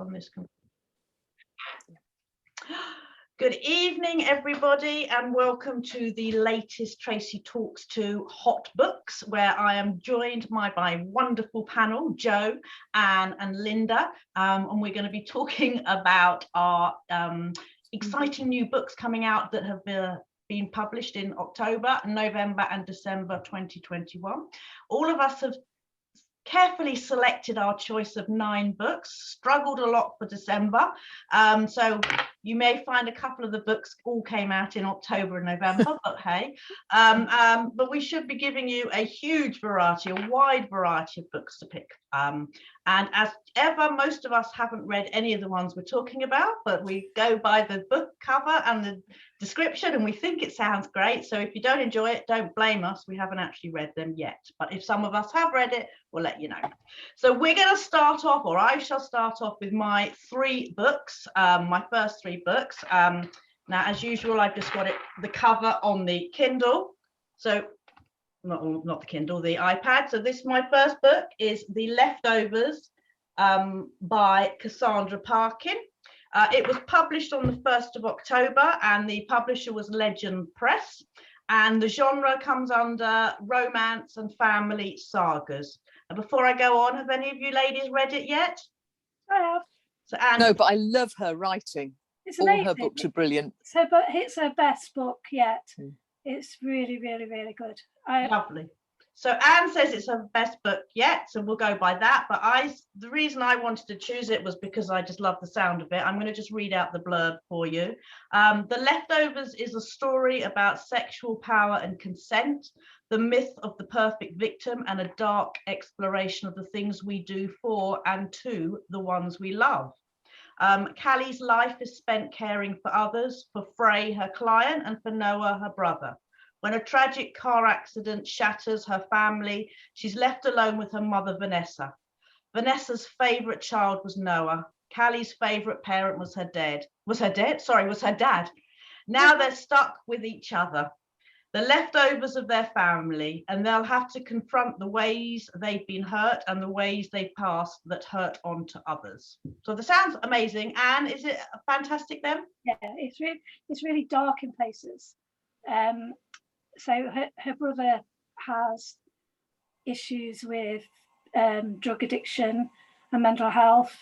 on this computer. Good evening, everybody, and welcome to the latest Tracy Talks to Hot Books, where I am joined by my wonderful panel, Jo, Anne and Linda, and we're going to be talking about our exciting new books coming out that have been published in October, November and December 2021. All of us have carefully selected our choice of 9 books, struggled a lot for December, so you may find a couple of the books all came out in October and November, but hey, but we should be giving you a huge variety, a wide variety of books to pick, and as ever, most of us haven't read any of the ones we're talking about, but we go by the book cover and the description and we think it sounds great. So if you don't enjoy it, don't blame us, we haven't actually read them yet, but if some of us have read it, we'll let you know. So we're going to start off, or I shall start off with my 3 books, my first 3 books. Now, as usual, I've just got the cover on the Kindle, so not the Kindle, the iPad. So my first book is The Leftovers by Cassandra Parkin. It was published on the 1st of October and the publisher was Legend Press, and the genre comes under romance and family sagas. And before I go on, have any of you ladies read it yet? I have. So Anne, no, but I love her writing. It's all amazing. her books are brilliant. It's her best book yet. It's really, really, really good. Lovely. So Anne says it's her best book yet, so we'll go by that. But the reason I wanted to choose it was because I just love the sound of it. I'm going to just read out the blurb for you. The Leftovers is a story about sexual power and consent, the myth of the perfect victim, and a dark exploration of the things we do for and to the ones we love. Callie's life is spent caring for others, for Frey, her client, and for Noah, her brother. When a tragic car accident shatters her family, she's left alone with her mother, Vanessa. Vanessa's favourite child was Noah. Callie's favourite parent was her dad. Now they're stuck with each other, the leftovers of their family, and they'll have to confront the ways they've been hurt and the ways they've passed that hurt on to others. So that sounds amazing. Anne, is it fantastic then? Yeah, it's really dark in places. So her brother has issues with drug addiction and mental health,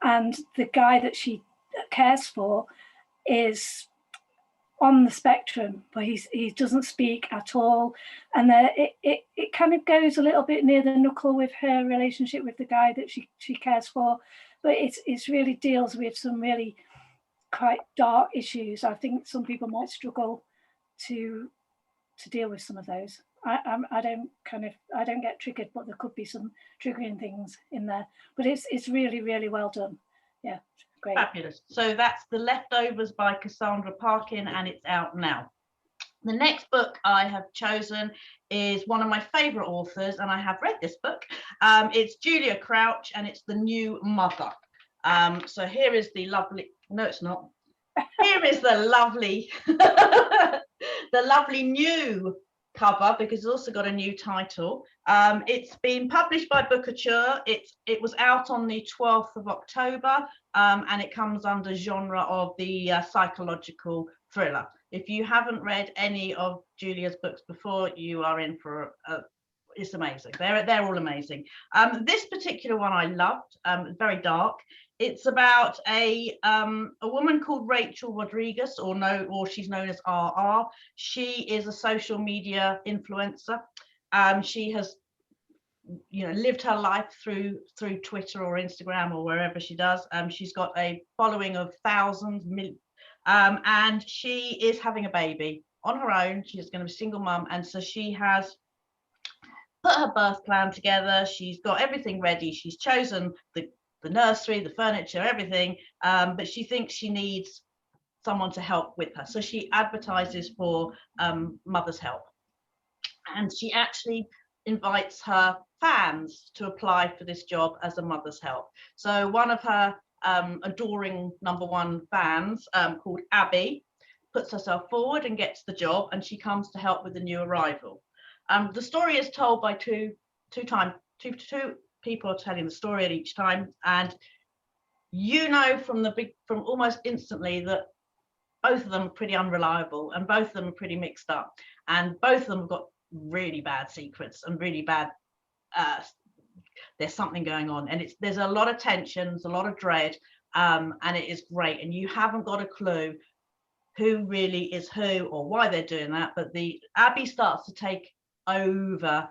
and the guy that she cares for is on the spectrum, but he doesn't speak at all, and it kind of goes a little bit near the knuckle with her relationship with the guy that she cares for, but it's really deals with some really quite dark issues. I think some people might struggle to deal with some of those. I don't get triggered, but there could be some triggering things in there, but it's really, really well done. Yeah, great. Fabulous. So that's The Leftovers by Cassandra Parkin, and it's out now. The next book I have chosen is one of my favorite authors, and I have read this book. It's Julia Crouch, and it's The New Mother. So here is the lovely, no it's not, here is the lovely the lovely new cover, because it's also got a new title. It's been published by Bookouture. It was out on the 12th of October, and it comes under genre of the psychological thriller. If you haven't read any of Julia's books before, you are in for it's amazing. They're all amazing. This particular one I loved. Very dark. It's about a woman called Rachel Rodriguez, or she's known as RR. She is a social media influencer. She has, lived her life through Twitter or Instagram or wherever she does. She's got a following of thousands, and she is having a baby on her own. She's going to be a single mum, and so she has put her birth plan together. She's got everything ready. She's chosen the nursery, the furniture, everything, but she thinks she needs someone to help with her. So she advertises for Mother's Help, and she actually invites her fans to apply for this job as a Mother's Help. So one of her adoring #1 fans, called Abby, puts herself forward and gets the job, and she comes to help with the new arrival. The story is told by two people are telling the story at each time, and you know from almost instantly that both of them are pretty unreliable and both of them are pretty mixed up, and both of them have got really bad secrets and really bad there's something going on, and there's a lot of tension, there's a lot of dread, and it is great, and you haven't got a clue who really is who or why they're doing that. But the Abby starts to take over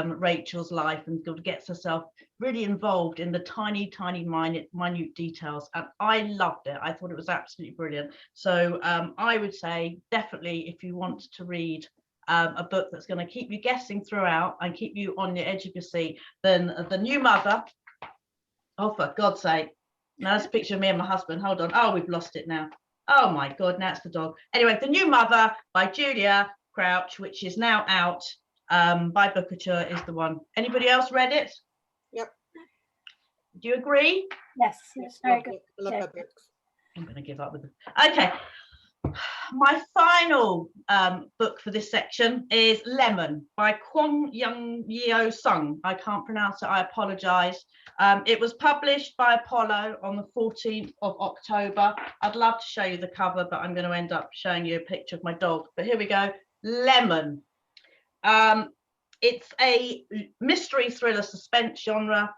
Rachel's life and gets herself really involved in the tiny minute details, and I loved it. I thought it was absolutely brilliant. So I would say definitely, if you want to read a book that's going to keep you guessing throughout and keep you on the edge of your seat, then The New Mother. Oh, for God's sake. Now that's a picture of me and my husband. Hold on. Oh, we've lost it now. Oh my God, now it's the dog. Anyway, The New Mother by Julia Crouch, which is now out by Booker, is the one. Anybody else read it? Yep. Do you agree? Yes, it's very good. I love her books. I'm going to give up with it. Okay. My final book for this section is Lemon by Kwon Young Yeo Sung. I can't pronounce it, I apologize. It was published by Apollo on the 14th of October. I'd love to show you the cover, but I'm going to end up showing you a picture of my dog. But here we go, Lemon. It's a mystery thriller suspense genre.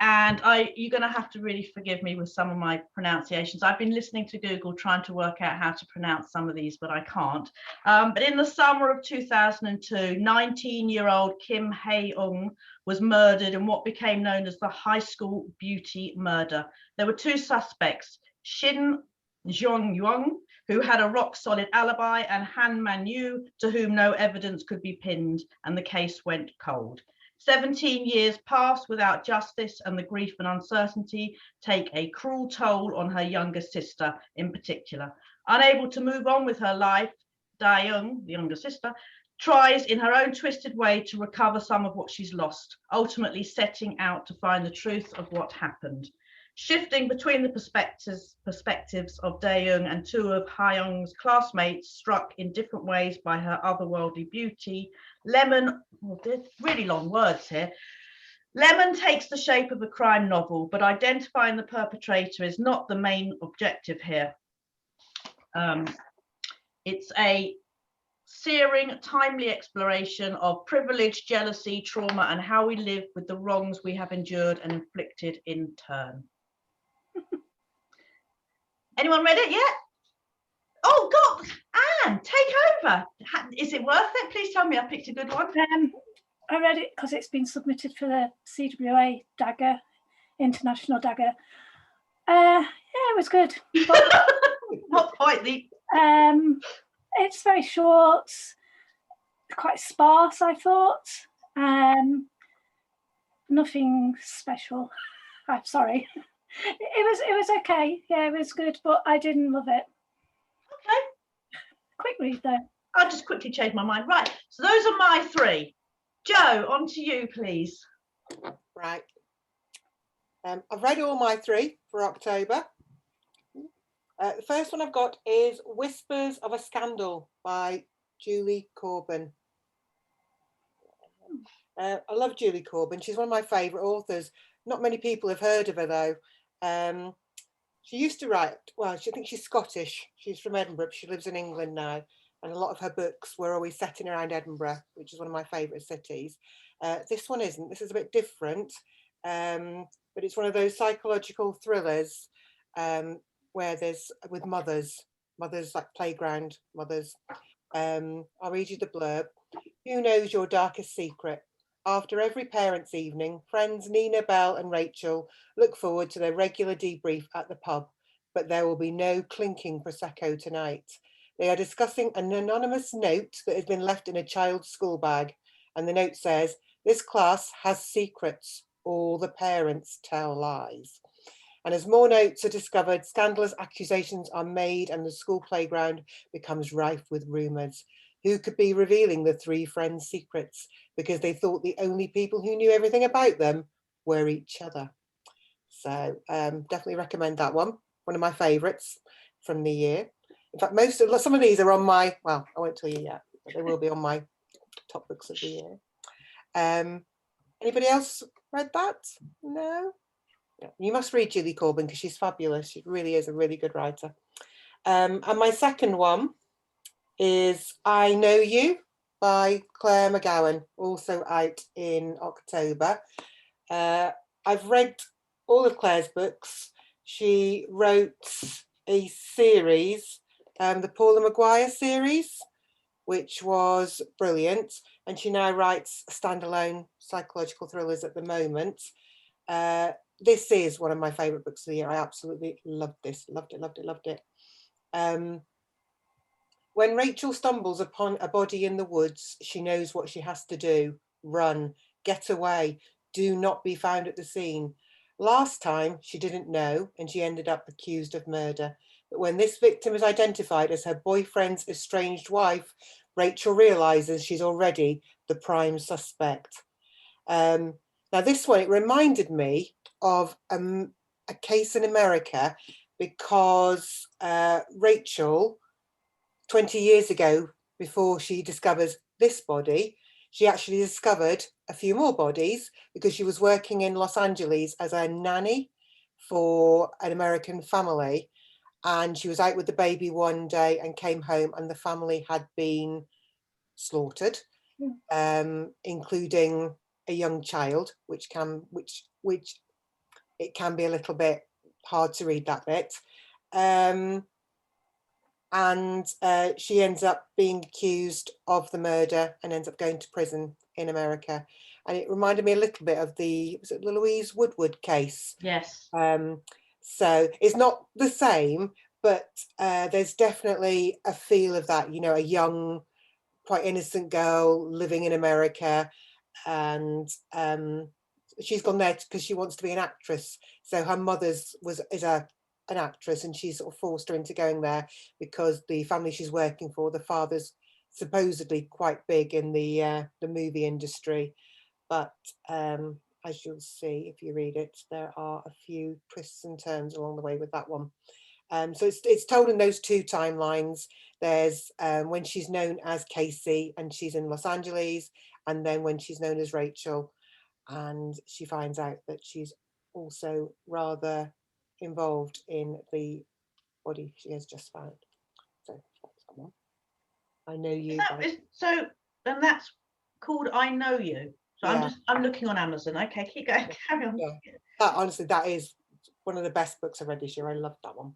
And you're going to have to really forgive me with some of my pronunciations. I've been listening to Google trying to work out how to pronounce some of these, but I can't. But in the summer of 2002, 19-year-old Kim Hae-ung was murdered in what became known as the high school beauty murder. There were two suspects, Shin Jong-young, who had a rock-solid alibi, and Han Man-yu, to whom no evidence could be pinned, and the case went cold. 17 years pass without justice, and the grief and uncertainty take a cruel toll on her younger sister in particular. Unable to move on with her life, Dae-young, the younger sister, tries in her own twisted way to recover some of what she's lost, ultimately setting out to find the truth of what happened. Shifting between the perspectives of Dae-young and two of Ha-young's classmates, struck in different ways by her otherworldly beauty, Lemon, well, there's really long words here. Lemon takes the shape of a crime novel, but identifying the perpetrator is not the main objective here. It's a searing, timely exploration of privilege, jealousy, trauma, and how we live with the wrongs we have endured and inflicted in turn. Anyone read it yet? Oh God, Anne, take over. Is it worth it? Please tell me I picked a good one. I read it because it's been submitted for the CWA Dagger, International Dagger. Yeah, it was good. Not quite the. It's very short, quite sparse, I thought. Nothing special. I'm sorry. It was okay. Yeah, it was good, but I didn't love it. Okay. Quick read though. I'll just quickly change my mind. Right. So those are my three. Jo, on to you, please. Right. I've read all my three for October. The first one I've got is Whispers of a Scandal by Julie Corbin. I love Julie Corbin. She's one of my favourite authors. Not many people have heard of her though. She used to write, well, I think she's Scottish. She's from Edinburgh. She lives in England now. And a lot of her books were always set in around Edinburgh, which is one of my favourite cities. This one isn't. This is a bit different. But it's one of those psychological thrillers where there's with mothers like playground mothers. I'll read you the blurb. Who knows your darkest secret? After every parents' evening, friends Nina, Belle and Rachel look forward to their regular debrief at the pub, but there will be no clinking Prosecco tonight. They are discussing an anonymous note that has been left in a child's school bag, and the note says, "This class has secrets. All the parents tell lies." And as more notes are discovered, scandalous accusations are made and the school playground becomes rife with rumours. Who could be revealing the three friends' secrets because they thought the only people who knew everything about them were each other? So definitely recommend that one. One of my favourites from the year. In fact, some of these are on my, well, I won't tell you yet, but they will be on my top books of the year. Anybody else read that? No? You must read Julie Corbin because she's fabulous. She really is a really good writer. And my second one is I Know You by Claire McGowan, also out in October. I've read all of Claire's books. She wrote a series, the Paula Maguire series, which was brilliant. And she now writes standalone psychological thrillers at the moment. This is one of my favourite books of the year. I absolutely loved this. Loved it. When Rachel stumbles upon a body in the woods, she knows what she has to do. Run, get away, do not be found at the scene. Last time she didn't know and she ended up accused of murder. But when this victim is identified as her boyfriend's estranged wife, Rachel realises she's already the prime suspect. Now this one, it reminded me of a case in America because Rachel, 20 years ago, before she discovers this body, she actually discovered a few more bodies because she was working in Los Angeles as a nanny for an American family. And she was out with the baby one day and came home and the family had been slaughtered, including a young child, which it can be a little bit hard to read that bit. And she ends up being accused of the murder and ends up going to prison in America. And it reminded me a little bit of the Louise Woodward case. Yes. So it's not the same, but there's definitely a feel of that, you know, a young, quite innocent girl living in America, and she's gone there because she wants to be an actress. So her mother's is an actress, and she sort of forced her into going there because the family she's working for, the father's supposedly quite big in the movie industry. But as you'll see if you read it, there are a few twists and turns along the way with that one. So it's told in those two timelines. There's when she's known as Casey and she's in Los Angeles, and then when she's known as Rachel and she finds out that she's also rather involved in the body she has just found. So that's that one. I Know You. So and that's called I Know You. So Yeah. I'm looking on Amazon. Okay, keep going, carry on. Yeah. That, honestly, that is one of the best books I've read this year. I loved that one.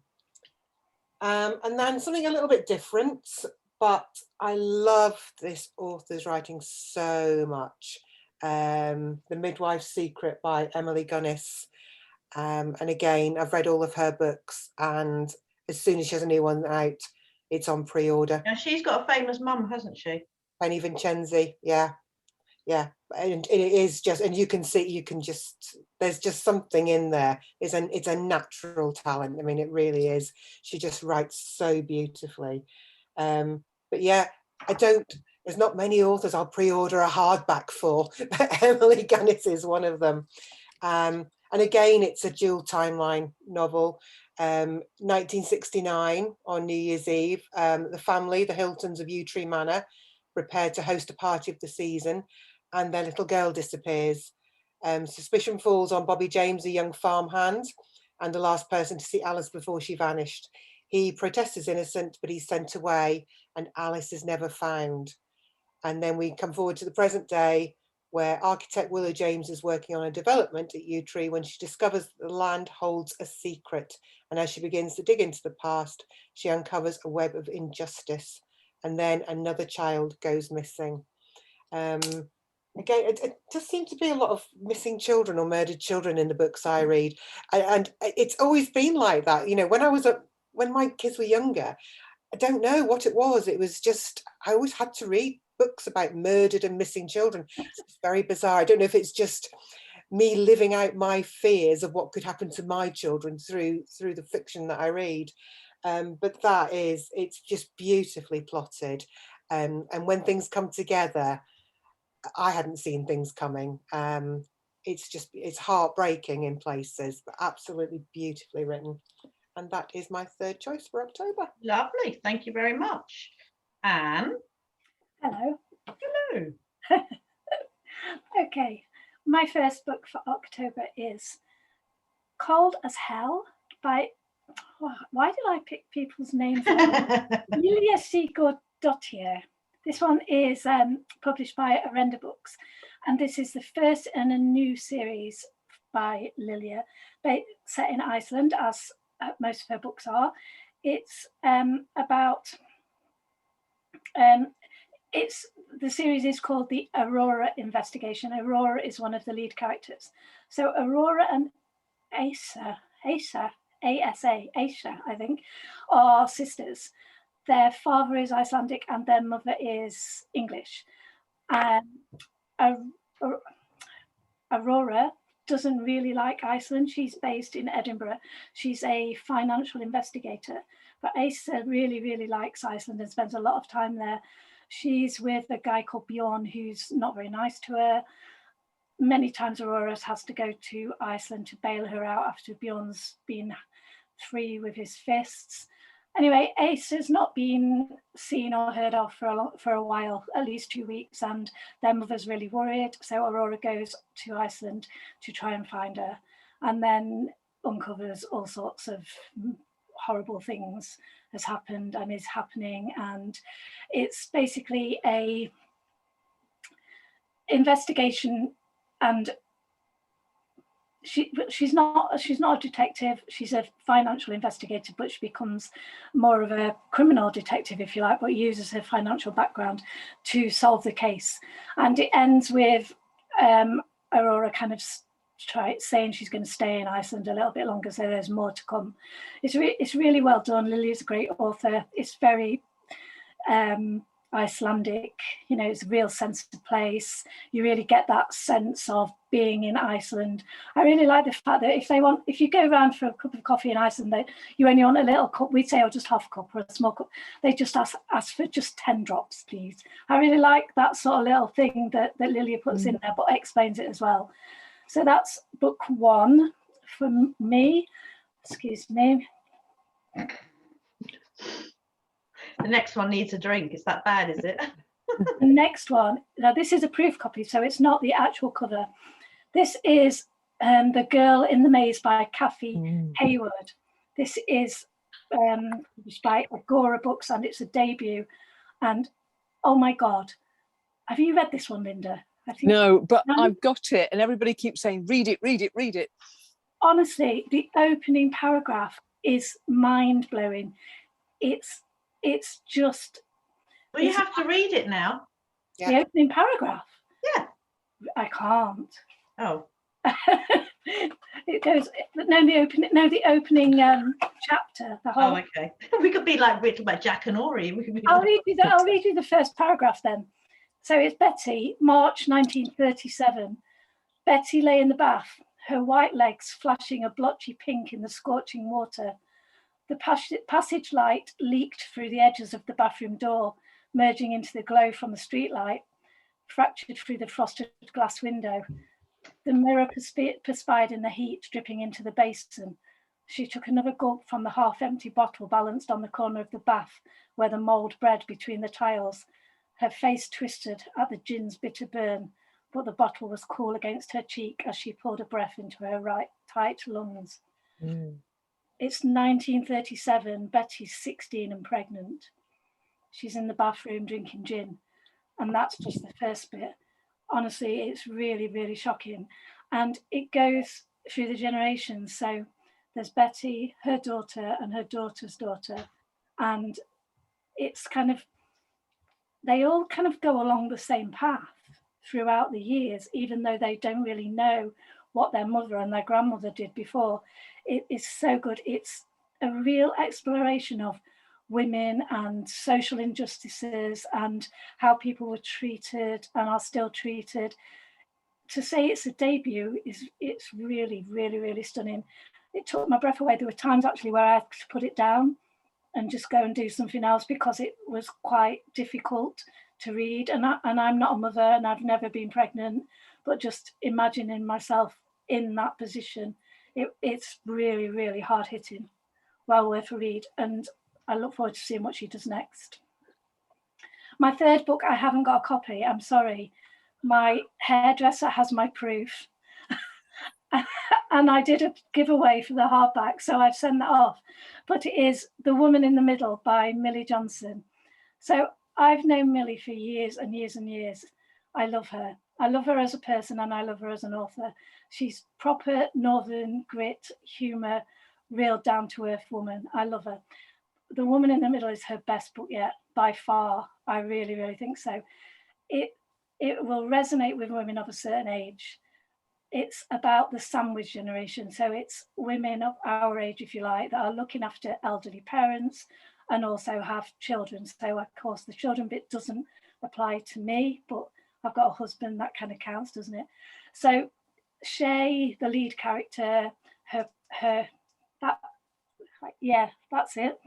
And then something a little bit different, but I love this author's writing so much. The Midwife's Secret by Emily Gunnis. And again, I've read all of her books, and as soon as she has a new one out, it's on pre-order. Now she's got a famous mum, hasn't she? Penny Vincenzi, yeah. And it is just, and you can see, there's just something in there. It's a natural talent. I mean, it really is. She just writes so beautifully. But yeah, there's not many authors I'll pre-order a hardback for. Emily Gunnis is one of them. And again, it's a dual timeline novel. 1969 on New Year's Eve, the family, the Hiltons of Yew Tree Manor, prepared to host a party of the season, and their little girl disappears. Suspicion falls on Bobby James, a young farmhand, and the last person to see Alice before she vanished. He protests as innocent, but he's sent away, and Alice is never found. And then we come forward to the present day, where architect Willow James is working on a development at Yew Tree when she discovers that the land holds a secret. And as she begins to dig into the past, she uncovers a web of injustice. And then another child goes missing. Again, it just seems to be a lot of missing children or murdered children in the books I read. And it's always been like that. You know, when my kids were younger, I don't know what it was. It was just, I always had to read books about murdered and missing children. It's very bizarre. I don't know if it's just me living out my fears of what could happen to my children through the fiction that I read. But it's just beautifully plotted. And when things come together, I hadn't seen things coming. It's heartbreaking in places, but absolutely beautifully written. And that is my third choice for October. Lovely, thank you very much. Anne. Hello. Hello. Okay, my first book for October is Cold as Hell by, why did I pick people's names? Lilia Sigurdardóttir. This one is published by Arenda Books, and this is the first in a new series by Lilia, set in Iceland, as most of her books are. It's about, the series is called the Aurora Investigation. Aurora is one of the lead characters. So Aurora and Asa, I think, are sisters. Their father is Icelandic and their mother is English. Aurora doesn't really like Iceland. She's based in Edinburgh. She's a financial investigator, but Asa really, really likes Iceland and spends a lot of time there. She's with a guy called Bjorn, who's not very nice to her. Many times Aurora has to go to Iceland to bail her out after Bjorn's been free with his fists. Anyway, Asa's not been seen or heard of for a while, at least 2 weeks, and their mother's really worried. So Aurora goes to Iceland to try and find her, and then uncovers all sorts of horrible things has happened and is happening. And it's basically a investigation, and she's not a detective, she's a financial investigator, but she becomes more of a criminal detective, if you like, but uses her financial background to solve the case. And it ends with Aurora kind of saying she's going to stay in Iceland a little bit longer, so there's more to come. It's really well done. Lily's a great author. It's very Icelandic, you know, it's a real sense of place. You really get that sense of being in Iceland. I really like the fact that if you go around for a cup of coffee in Iceland, you only want a little cup. We'd say, oh, just half a cup or a small cup. They just ask for just 10 drops, please. I really like that sort of little thing that Lilia puts in there, but explains it as well. So that's book one for me. Excuse me. The next one needs a drink. Is that bad, is it? The next one, now this is a proof copy, so it's not the actual cover. This is The Girl in the Maze by Kathy Hayward. This is by Agora Books, and it's a debut. And oh my God, have you read this one, Linda? No, but I've got it, and everybody keeps saying, read it, read it, read it. Honestly, the opening paragraph is mind-blowing. It's just... Well, you have to read it now. Yeah. The opening paragraph? Yeah. I can't. Oh. It goes, the opening chapter. The whole... Oh, okay. We could be like, we're talking about Jack and Ori. I'll read you the first paragraph then. So it's Betty, March 1937. Betty lay in the bath, her white legs flashing a blotchy pink in the scorching water. The passage light leaked through the edges of the bathroom door, merging into the glow from the street light, fractured through the frosted glass window. The mirror perspired in the heat dripping into the basin. She took another gulp from the half-empty bottle balanced on the corner of the bath, where the mould bred between the tiles. Her face twisted at the gin's bitter burn, but the bottle was cool against her cheek as she poured a breath into her right tight lungs. It's 1937, Betty's 16 and pregnant. She's in the bathroom drinking gin, and that's just the first bit. Honestly, it's really, really shocking. And it goes through the generations. So there's Betty, her daughter, and her daughter's daughter. And it's kind of, they all kind of go along the same path throughout the years, even though they don't really know what their mother and their grandmother did before. It is so good. It's a real exploration of women and social injustices and how people were treated and are still treated. To say it's a debut it's really, really, really stunning. It took my breath away. There were times actually where I had to put it down and just go and do something else because it was quite difficult to read. And I'm not a mother and I've never been pregnant, but just imagining myself in that position, it's really, really hard hitting. Well worth a read, and I look forward to seeing what she does next. My third book, I haven't got a copy, I'm sorry. My hairdresser has my proof. and I did a giveaway for the hardback, so I've sent that off. But it is The Woman in the Middle by Millie Johnson. So I've known Millie for years and years and years. I love her. I love her as a person, and I love her as an author. She's proper northern grit, humour, real down-to-earth woman. I love her. The Woman in the Middle is her best book yet, by far. I really, really think so. It will resonate with women of a certain age. It's about the sandwich generation. So it's women of our age, if you like, that are looking after elderly parents and also have children. So of course the children bit doesn't apply to me, but I've got a husband, that kind of counts, doesn't it? So Shay, the lead character, that's it.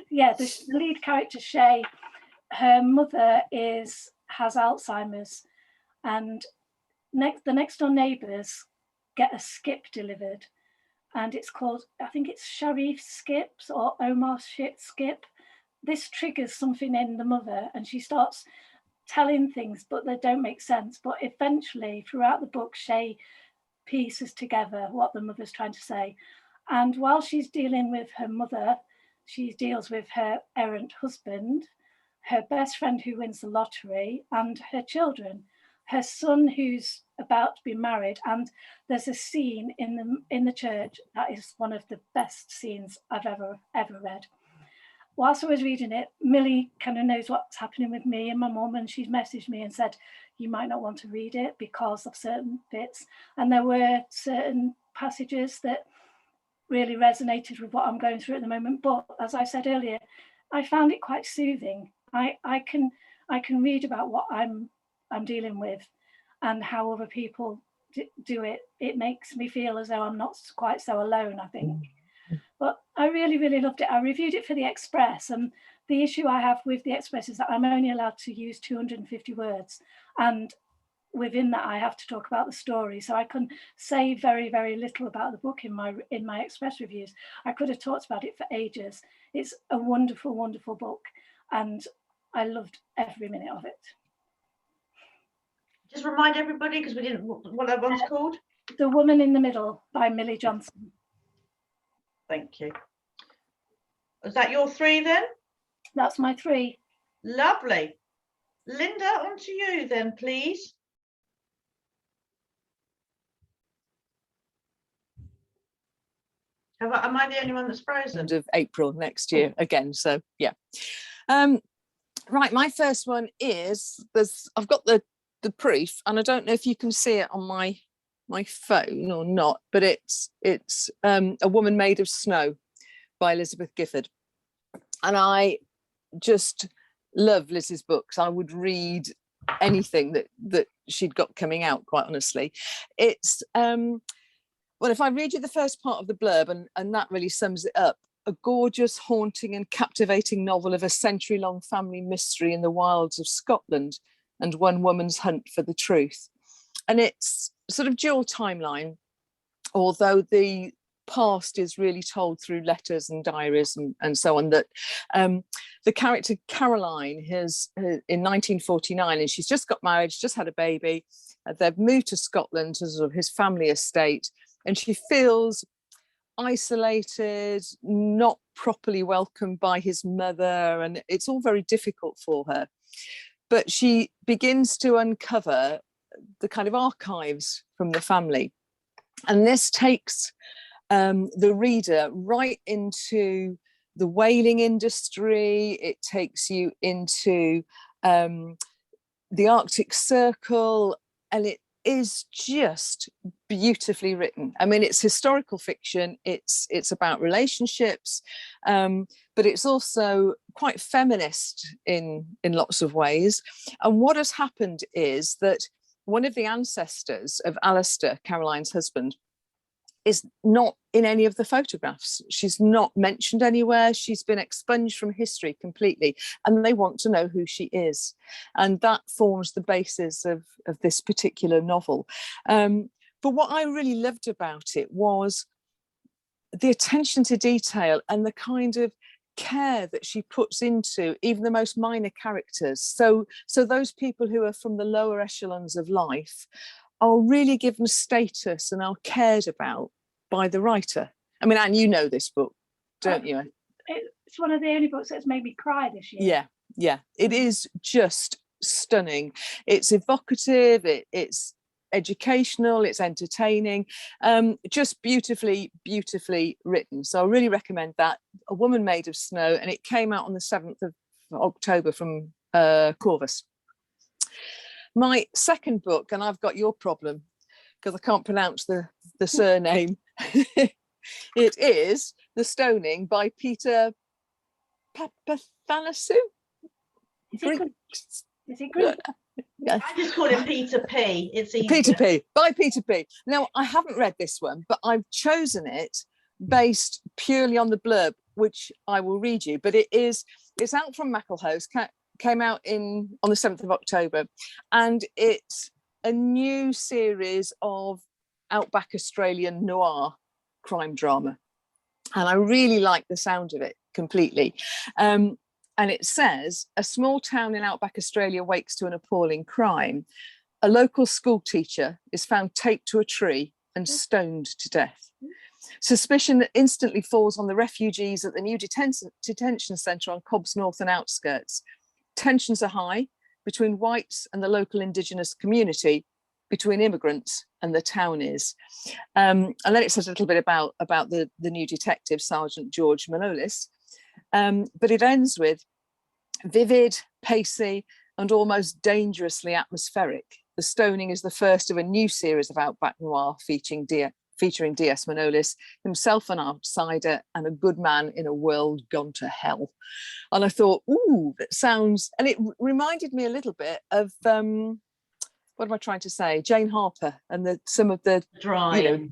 Yeah, the lead character Shay, her mother has Alzheimer's, and the next door neighbours get a skip delivered, and it's called, I think it's Sharif skips or Omar skip. This triggers something in the mother, and she starts telling things, but they don't make sense. But eventually, throughout the book, Shay pieces together what the mother's trying to say. And while she's dealing with her mother, she deals with her errant husband, her best friend who wins the lottery, and her children, her son who's about to be married. And there's a scene in the church that is one of the best scenes I've ever read. Whilst I was reading it, Millie kind of knows what's happening with me and my mum, and she's messaged me and said, you might not want to read it because of certain bits. And there were certain passages that really resonated with what I'm going through at the moment. But as I said earlier, I found it quite soothing. I can read about what I'm dealing with and how other people do it. It makes me feel as though I'm not quite so alone, I think. But I really, really loved it. I reviewed it for the Express, and the issue I have with the Express is that I'm only allowed to use 250 words. And within that, I have to talk about the story. So I can say very, very little about the book in my Express reviews. I could have talked about it for ages. It's a wonderful, wonderful book, and I loved every minute of it. Just remind everybody, because we didn't, what that one's called? The Woman in the Middle by Millie Johnson. Thank you. Is that your three then? That's my three. Lovely. Linda, on to you then, please. Am I the only one that's frozen? End of April next year again. So yeah. Right, my first one is I've got the brief, and I don't know if you can see it on my phone or not, but it's A Woman Made of Snow by Elizabeth Gifford. And I just love Liz's books. I would read anything that she'd got coming out, quite honestly. It's well, if I read you the first part of the blurb, and that really sums it up: a gorgeous, haunting and captivating novel of a century-long family mystery in the wilds of Scotland and one woman's hunt for the truth. And it's sort of dual timeline, although the past is really told through letters and diaries and so on. That the character Caroline has in 1949, and she's just got married, she's just had a baby. They've moved to Scotland to sort of his family estate, and she feels isolated, not properly welcomed by his mother, and it's all very difficult for her. But she begins to uncover the kind of archives from the family, and this takes the reader right into the whaling industry. It takes you into the Arctic Circle, and it is just beautifully written. I mean, it's historical fiction, it's about relationships, but it's also quite feminist in lots of ways. And what has happened is that one of the ancestors of Alistair, Caroline's husband, is not in any of the photographs. She's not mentioned anywhere. She's been expunged from history completely, and they want to know who she is. And that forms the basis of this particular novel. But what I really loved about it was the attention to detail and the kind of care that she puts into even the most minor characters. So those people who are from the lower echelons of life are really given status and are cared about by the writer. I mean, Anne, you know this book, don't you? It's one of the only books that's made me cry this year. Yeah, it is just stunning. It's evocative, it's educational, it's entertaining, just beautifully written. So I really recommend that. A Woman Made of Snow, and it came out on the 7th of October from Corvus. My second book, and I've got your problem because I can't pronounce the surname. It is The Stoning by Peter Papathanassiou. Is it Greek? Yeah. I just call him Peter P. It's easier. Peter P. By Peter P. Now, I haven't read this one, but I've chosen it based purely on the blurb, which I will read you. But it's out from Macklehouse, came out on the 7th of October, and it's a new series of outback Australian noir crime drama. And I really like the sound of it completely. And it says, a small town in outback Australia wakes to an appalling crime. A local school teacher is found taped to a tree and stoned to death. Suspicion instantly falls on the refugees at the new detention centre on Cobb's northern outskirts. Tensions are high between whites and the local Indigenous community, between immigrants and the townies. And then it says a little bit about the new detective, Sergeant George Manolis. But it ends with vivid, pacey, and almost dangerously atmospheric. The Stoning is the first of a new series of outback noir featuring D.S. Manolis, himself an outsider and a good man in a world gone to hell. And I thought, ooh, that sounds, and it reminded me a little bit of what am I trying to say? Jane Harper and some of the Dry.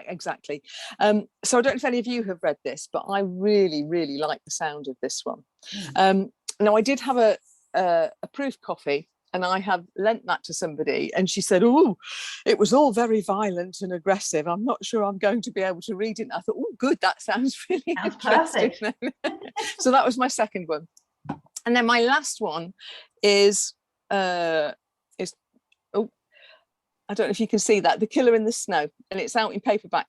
Exactly. So I don't know if any of you have read this, but I really like the sound of this one. Now I did have a proof copy, and I have lent that to somebody, and she said, oh, it was all very violent and aggressive. I'm not sure I'm going to be able to read it. And I thought, oh, good, that sounds really interesting. Perfect. So that was my second one. And then my last one is I don't know if you can see that, The Killer in the Snow, and it's out in paperback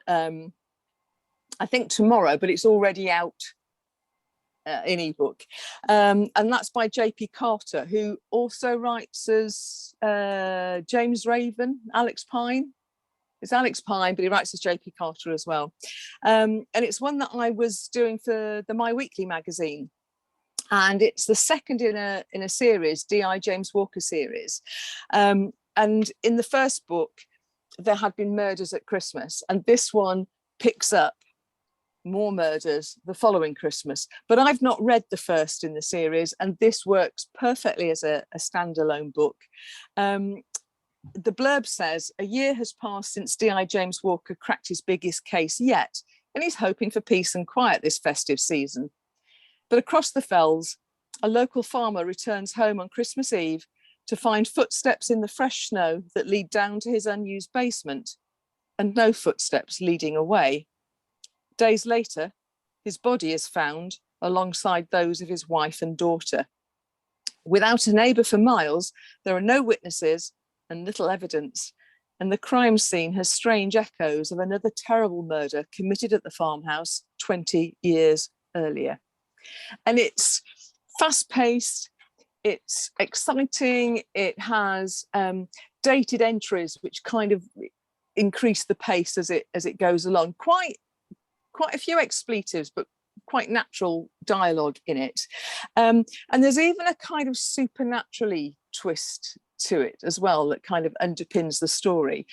I think tomorrow, but it's already out in ebook, and that's by J.P. Carter, who also writes as James Raven, Alex Pine. It's Alex Pine, but he writes as J.P. Carter as well, and it's one that I was doing for the My Weekly magazine. And it's the second in a series, D.I. James Walker series. And in the first book, there had been murders at Christmas, and this one picks up more murders the following Christmas. But I've not read the first in the series, and this works perfectly as a standalone book. The blurb says, a year has passed since D.I. James Walker cracked his biggest case yet, and he's hoping for peace and quiet this festive season. But across the fells, a local farmer returns home on Christmas Eve to find footsteps in the fresh snow that lead down to his unused basement, and no footsteps leading away. Days later, his body is found alongside those of his wife and daughter. Without a neighbour for miles, there are no witnesses and little evidence, and the crime scene has strange echoes of another terrible murder committed at the farmhouse 20 years earlier. And it's fast-paced, it's exciting, it has dated entries which kind of increase the pace as it goes along. Quite a few expletives, but quite natural dialogue in it. And there's even a kind of supernaturally twist to it as well that kind of underpins the story.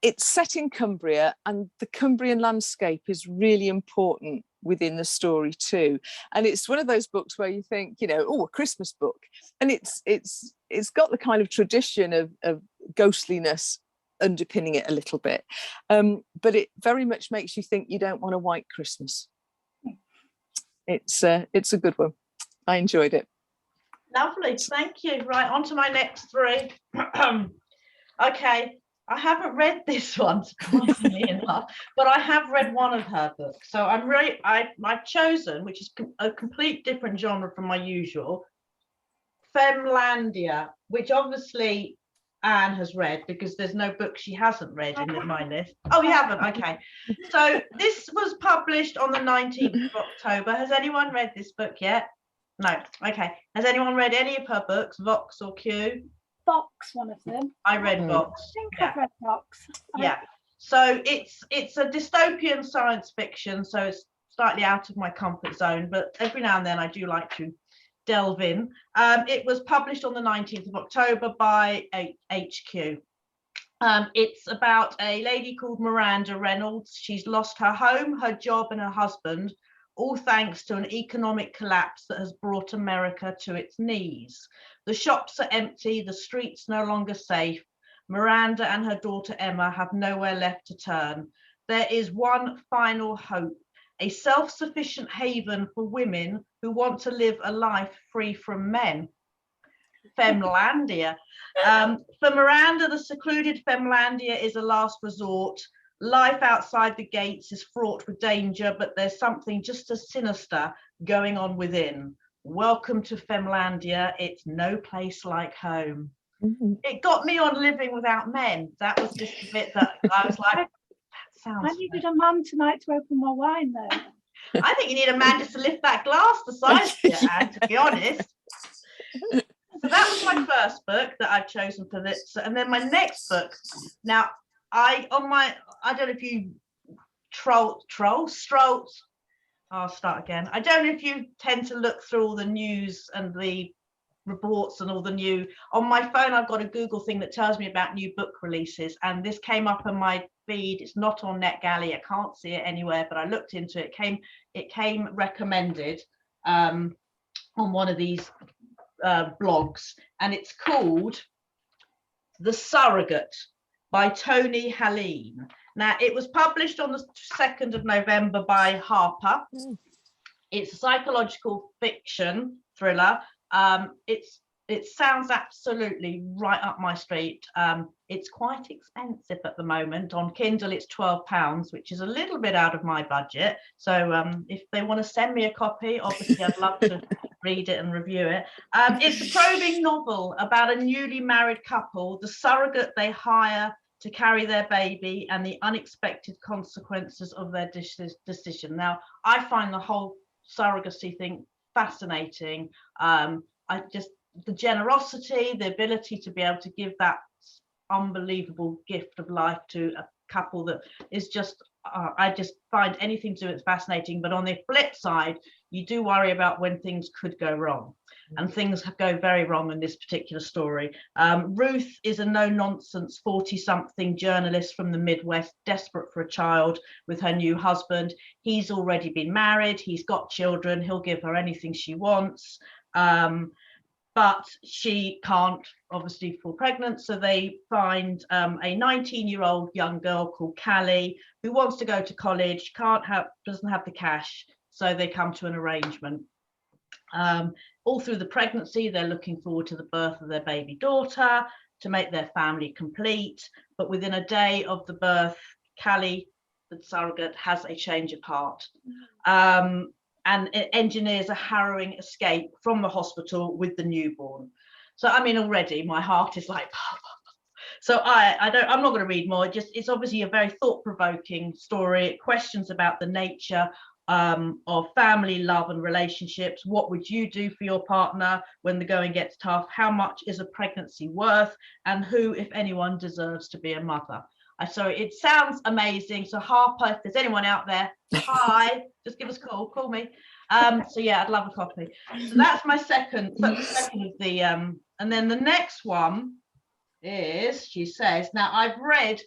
It's set in Cumbria, and the Cumbrian landscape is really important within the story too. And it's one of those books where you think, a Christmas book, and it's got the kind of tradition of ghostliness underpinning it a little bit, but it very much makes you think you don't want a white Christmas. It's a good one. I enjoyed it. Lovely, thank you. Right, on to my next three. Okay, I haven't read this one, surprisingly enough, but I have read one of her books. So I've chosen, which is a complete different genre from my usual, Femlandia, which obviously Anne has read because there's no book she hasn't read in my list. Oh, you haven't? Okay. So this was published on the 19th of October. Has anyone read this book yet? No. Okay. Has anyone read any of her books, Vox or Q? Vox, one of them. I read I Vox. think Yeah. I've read Vox. Yeah. So it's a dystopian science fiction, so it's slightly out of my comfort zone, but every now and then I do like to delve in. It was published on the 19th of October by HQ. It's about a lady called Miranda Reynolds. She's lost her home, her job, and her husband, all thanks to an economic collapse that has brought America to its knees. The shops are empty, the streets no longer safe. Miranda and her daughter Emma have nowhere left to turn. There is one final hope, a self-sufficient haven for women who want to live a life free from men. Femlandia. For Miranda, the secluded Femlandia is a last resort. Life outside the gates is fraught with danger, but there's something just as sinister going on within. Welcome to Femlandia. It's no place like home. It got me on Living Without Men. That was just a bit that I was like, that sounds. I needed a man tonight to open my wine, though. I think you need a man just to lift that glass the size of you, Anne, to be honest. So that was my first book that I've chosen for this, and then my next book. Now, I don't know if you I'll start again. I don't know if you tend to look through all the news and the reports and all the new. On my phone, I've got a Google thing that tells me about new book releases, and this came up on my feed. It's not on NetGalley. I can't see it anywhere, but I looked into it. It came recommended on one of these blogs, and it's called The Surrogate by Tony Haleen. Now, it was published on the 2nd of November by Harper. It's a psychological fiction thriller. It sounds absolutely right up my street. It's quite expensive at the moment. On Kindle, it's £12, which is a little bit out of my budget. So if they want to send me a copy, obviously I'd love to read it and review it. It's a probing novel about a newly married couple, the surrogate they hire to carry their baby, and the unexpected consequences of their decision. Now, I find the whole surrogacy thing fascinating. The generosity, the ability to be able to give that unbelievable gift of life to a couple that is just, I just find anything to do it's fascinating. But on the flip side, you do worry about when things could go wrong, and things go very wrong in this particular story. Ruth is a no-nonsense 40-something journalist from the Midwest, desperate for a child with her new husband. He's already been married, he's got children, he'll give her anything she wants. But she can't obviously fall pregnant, so they find a 19-year-old young girl called Callie who wants to go to college, doesn't have the cash, so they come to an arrangement. All through the pregnancy, they're looking forward to the birth of their baby daughter to make their family complete. But within a day of the birth, Callie, the surrogate, has a change of heart. And it engineers a harrowing escape from the hospital with the newborn. So I mean, already my heart is like, so I'm not going to read more. It's obviously a very thought-provoking story. It questions about the nature of family, love, and relationships. What would you do for your partner when the going gets tough? How much is a pregnancy worth? And who, if anyone, deserves to be a mother? So it sounds amazing. So Harper, if there's anyone out there, hi, just give us a call me. So yeah, I'd love a copy. So that's my second of the and then the next one is, she says, now I've read,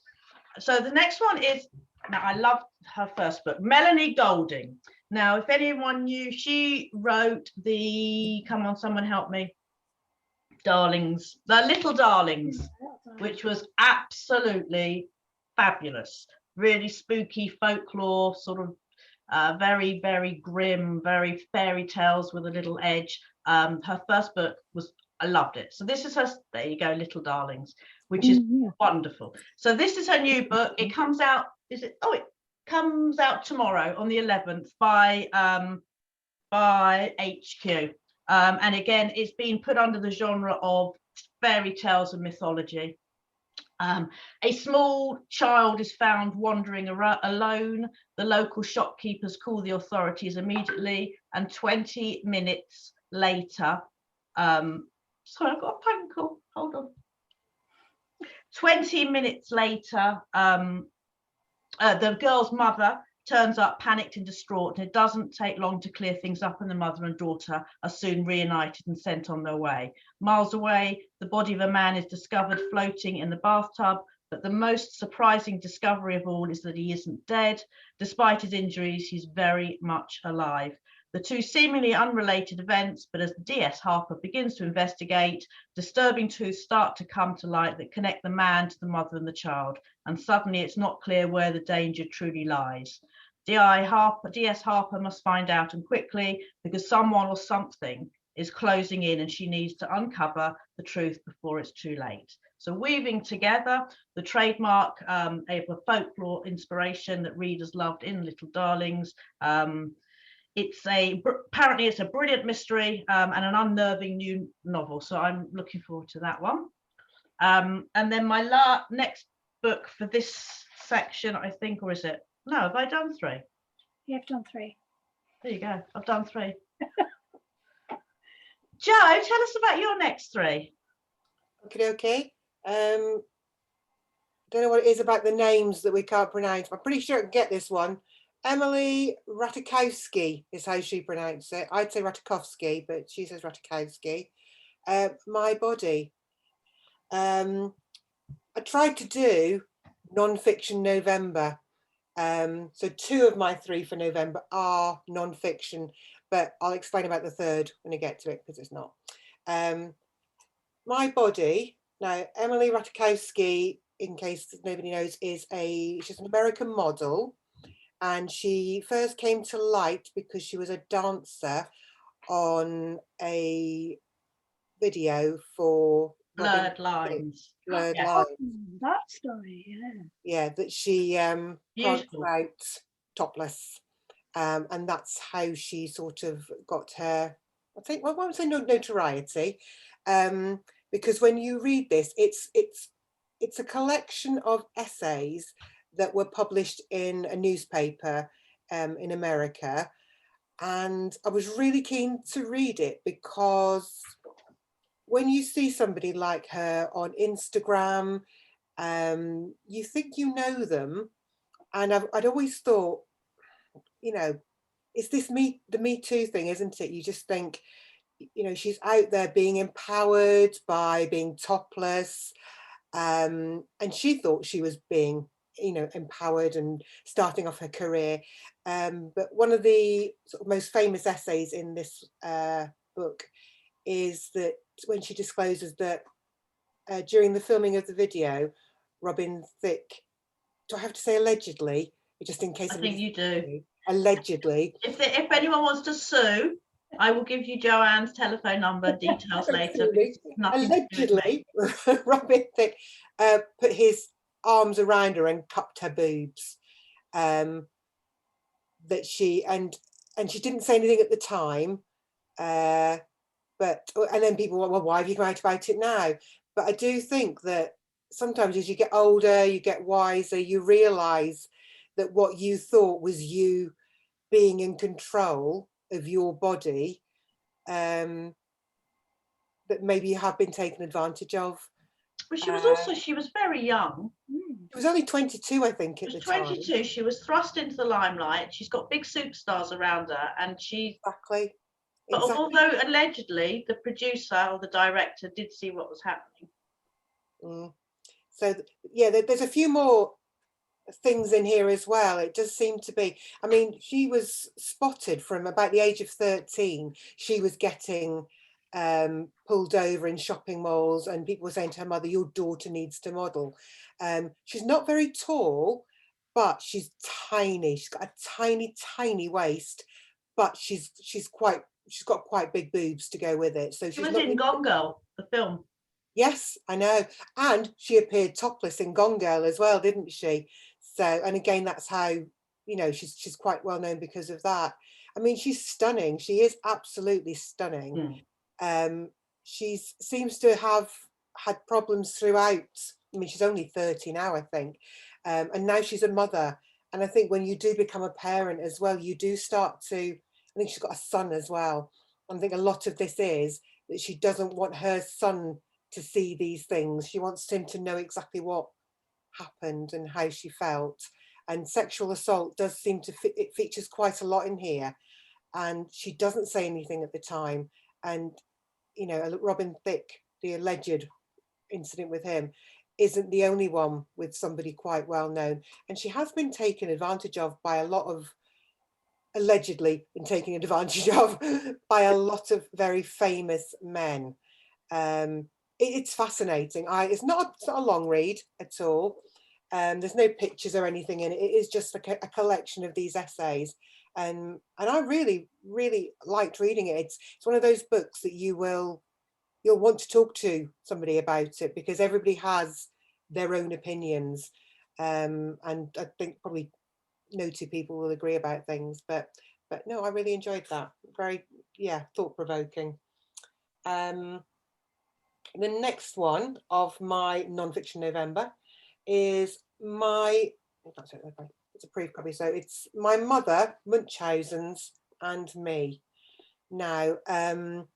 so the next one is, now I love her first book, Melanie Golding. Now, if anyone knew, she wrote come on, someone help me, Darlings, The Little Darlings, which was absolutely fabulous, really spooky folklore, sort of very, very grim, very fairy tales with a little edge. Her first book was, I loved it. So this is her, there you go, Little Darlings, which is wonderful. So this is her new book. It comes out, it comes out tomorrow on the 11th by HQ. And again, it's been put under the genre of fairy tales and mythology. A small child is found wandering alone. The local shopkeepers call the authorities immediately, and 20 minutes later, sorry, I've got a phone call, hold on. 20 minutes later, the girl's mother turns up panicked and distraught, and it doesn't take long to clear things up, and the mother and daughter are soon reunited and sent on their way. Miles away, the body of a man is discovered floating in the bathtub, but the most surprising discovery of all is that he isn't dead. Despite his injuries, he's very much alive. The two seemingly unrelated events, but as DS Harper begins to investigate, disturbing truths start to come to light that connect the man to the mother and the child, and suddenly it's not clear where the danger truly lies. DS Harper must find out, and quickly, because someone or something is closing in, and she needs to uncover the truth before it's too late. So weaving together the trademark a folklore inspiration that readers loved in Little Darlings. Apparently it's a brilliant mystery and an unnerving new novel. So I'm looking forward to that one. And then my next book for this section, I think, or is it? No, have I done 3? You've done 3. There you go. I've done 3. Jo, tell us about your next 3. Okay. Don't know what it is about the names that we can't pronounce. I'm pretty sure I can get this one. Emily Ratajkowski is how she pronounced it. I'd say Ratajkowski, but she says Ratajkowski. My Body. I tried to do non-fiction November. So 2 of my 3 for November are non-fiction, but I'll explain about the 3rd when I get to it, because it's not. My Body. Now, Emily Ratajkowski, in case nobody knows, she's an American model, and she first came to light because she was a dancer on a video for Blurred Lines. Blurred Yeah. Lines. That story, yeah. Yeah, that she pranced out topless, and that's how she sort of got her, I think, well, I won't say notoriety, because when you read this, it's a collection of essays that were published in a newspaper in America, and I was really keen to read it because when you see somebody like her on Instagram, you think you know them, and I'd always thought, you know, it's the Me Too thing, isn't it? You just think, you know, she's out there being empowered by being topless, and she thought she was being, you know, empowered and starting off her career. But one of the sort of most famous essays in this book is that when she discloses that during the filming of the video, Robin Thicke, do I have to say allegedly, just in case? I think you do. Allegedly. If anyone wants to sue, I will give you Joanne's telephone number details later. Allegedly, Robin Thicke put his arms around her and cupped her boobs. That she didn't say anything at the time, and then people were, well, why have you come out about it now? But I do think that sometimes as you get older, you get wiser, you realise that what you thought was you being in control of your body, that maybe you have been taken advantage of. But she was also, she was very young. She was only 22, I think, at the time. 22. She was thrust into the limelight. She's got big superstars around her, and she. Exactly. But although allegedly the producer or the director did see what was happening. So yeah, there's a few more things in here as well. It does seem to be, I mean, she was spotted from about the age of 13. She was getting pulled over in shopping malls, and people were saying to her mother, your daughter needs to model. She's not very tall, but she's tiny. She's got a tiny waist, but she's got quite big boobs to go with it. So she was in Gone Girl, the film. Yes, I know. And she appeared topless in Gone Girl as well, didn't she? So, and again, that's how, you know, she's quite well known because of that. I mean, she's stunning. She is absolutely stunning. She seems to have had problems throughout. I mean, she's only 30 now, I think. And now she's a mother. And I think when you do become a parent as well, you do start to, I think she's got a son as well. And I think a lot of this is that she doesn't want her son to see these things. She wants him to know exactly what happened and how she felt. And sexual assault does seem to, it features quite a lot in here. And she doesn't say anything at the time. And, you know, Robin Thicke, the alleged incident with him, isn't the only one with somebody quite well known. And she has been taken advantage of by a lot of, allegedly been taken advantage of by a lot of very famous men. It's fascinating. It's not a long read at all. There's no pictures or anything in it. It is just a collection of these essays. And I really, really liked reading it. It's one of those books that you'll want to talk to somebody about it, because everybody has their own opinions. And I think probably no two people will agree about things, but no, I really enjoyed that. Very, yeah, thought-provoking. The next one of my non-fiction November is it's a proof copy, so it's My Mother, Munchausen's and Me. Now, I'm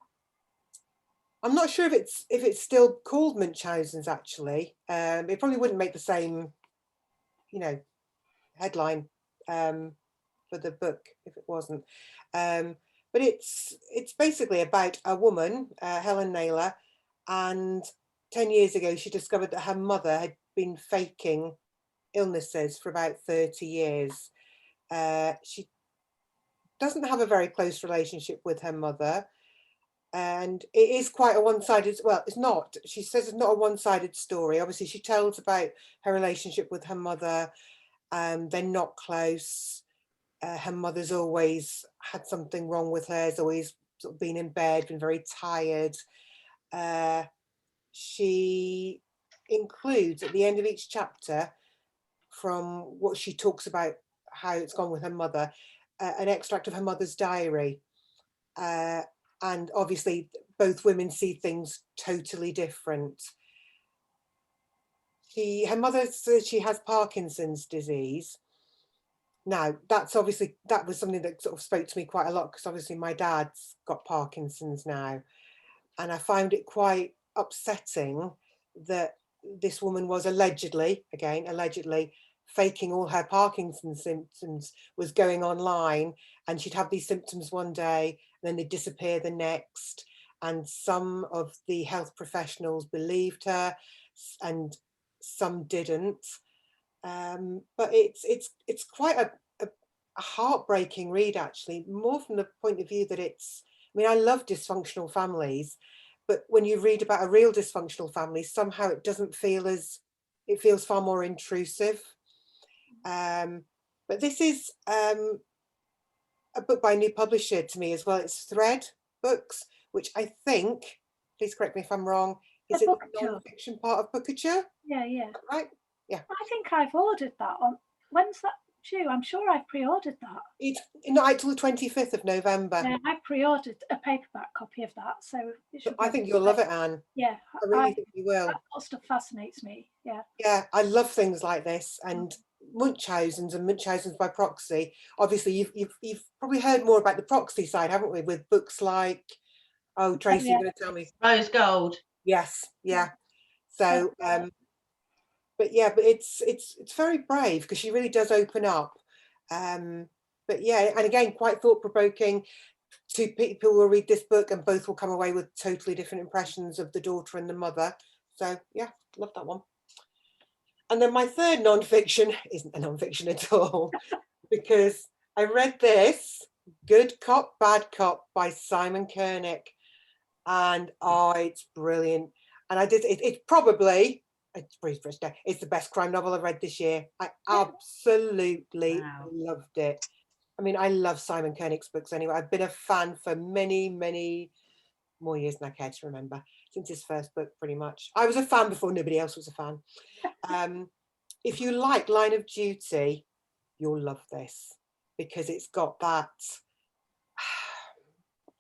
not sure if it's still called Munchausen's, actually. It probably wouldn't make the same, you know, headline for the book if it wasn't. But it's basically about a woman, Helen Naylor, and 10 years ago she discovered that her mother had been faking illnesses for about 30 years. She doesn't have a very close relationship with her mother, and it is quite a one-sided, well, it's not, she says it's not a one-sided story. Obviously she tells about her relationship with her mother. They're not close. Her mother's always had something wrong with her, has always sort of been in bed, been very tired. She includes at the end of each chapter, from what she talks about how it's gone with her mother, an extract of her mother's diary. And obviously both women see things totally different. Her mother says she has Parkinson's disease. Now, that was something that sort of spoke to me quite a lot, because obviously my dad's got Parkinson's now. And I found it quite upsetting that this woman was allegedly faking all her Parkinson's symptoms, was going online, and she'd have these symptoms one day and then they'd disappear the next. And some of the health professionals believed her and some didn't. But it's quite a heartbreaking read, actually, more from the point of view that I mean, I love dysfunctional families, but when you read about a real dysfunctional family, somehow it doesn't feel it feels far more intrusive. But this is a book by a new publisher to me as well. It's Thread Books, which I think, please correct me if I'm wrong, is it the non-fiction part of Bookature? Yeah. Right? Yeah. I think I've ordered that on, when's that due? I'm sure I've pre-ordered that. It's not out till the 25th of November. Yeah, I pre-ordered a paperback copy of that, so I think you'll love it, Anne. Yeah, I really think you will. That sort of stuff fascinates me. Yeah. Yeah, I love things like this, and Munchausen's and Munchausen's by proxy. Obviously, you've probably heard more about the proxy side, haven't we? With books like, oh, Tracy, you're going to tell me. Rose Gold. Yes, yeah. So, but it's very brave, because she really does open up. But yeah, and again, quite thought-provoking. Two people will read this book and both will come away with totally different impressions of the daughter and the mother. So yeah, love that one. And then my third non-fiction isn't a non-fiction at all, because I read this, Good Cop, Bad Cop by Simon Koenig. And oh, it's brilliant. And I did, it's probably, it's the best crime novel I've read this year. I absolutely loved it. I mean, I love Simon Koenig's books anyway. I've been a fan for many, many more years than I care to remember, since his first book, pretty much. I was a fan before nobody else was a fan. If you like Line of Duty, you'll love this, because it's got that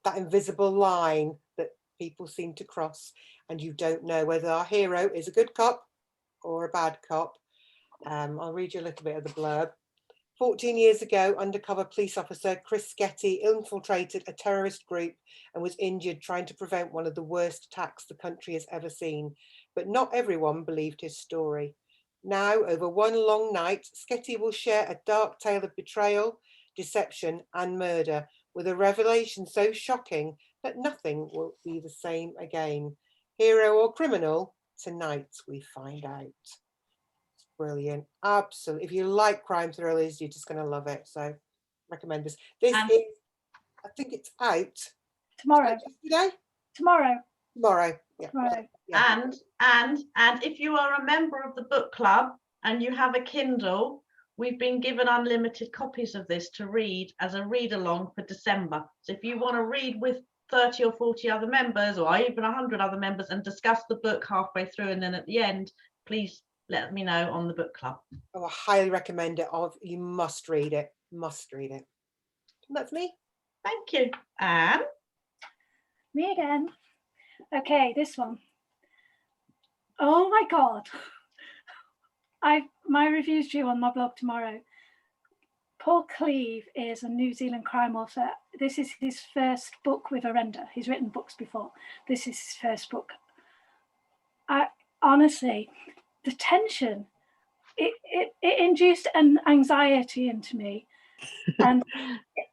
that invisible line that people seem to cross, and you don't know whether our hero is a good cop or a bad cop. I'll read you a little bit of the blurb. 14 years ago, undercover police officer Chris Sketty infiltrated a terrorist group and was injured trying to prevent one of the worst attacks the country has ever seen. But not everyone believed his story. Now, over one long night, Sketty will share a dark tale of betrayal, deception and murder, with a revelation so shocking that nothing will be the same again. Hero or criminal? Tonight we find out. It's brilliant. Absolutely. If you like crime thrillers, you're just going to love it. So recommend this. This is, I think it's out Tomorrow. Today? Tomorrow. Tomorrow. Yeah. Tomorrow. Yeah. And if you are a member of the book club and you have a Kindle, we've been given unlimited copies of this to read as a read along for December. So if you want to read with 30 or 40 other members, or even 100 other members, and discuss the book halfway through and then at the end, please let me know on the book club. Oh, I highly recommend it. You must read it. Must read it. And that's me. Thank you. Anne? Me again. Okay, this one. Oh my God. My review's due on my blog tomorrow. Paul Cleave is a New Zealand crime author. This is his first book with Orenda. He's written books before. This is his first book. Honestly, the tension, it induced an anxiety into me. And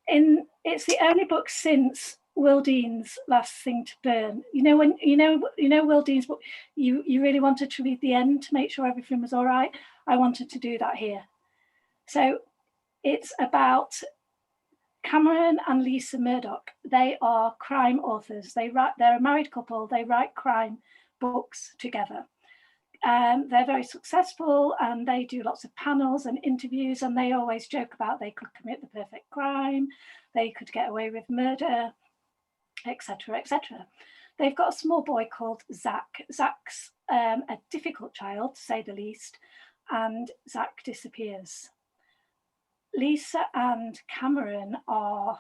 it's the only book since Will Dean's Last Thing to Burn. When Will Dean's book, you really wanted to read the end to make sure everything was all right. I wanted to do that here. So it's about Cameron and Lisa Murdoch. They are crime authors. They're a married couple. They write crime books together. They're very successful, and they do lots of panels and interviews, and they always joke about they could commit the perfect crime, they could get away with murder, etc., etc. They've got a small boy called Zach. Zach's a difficult child, to say the least, and Zach disappears. Lisa and Cameron are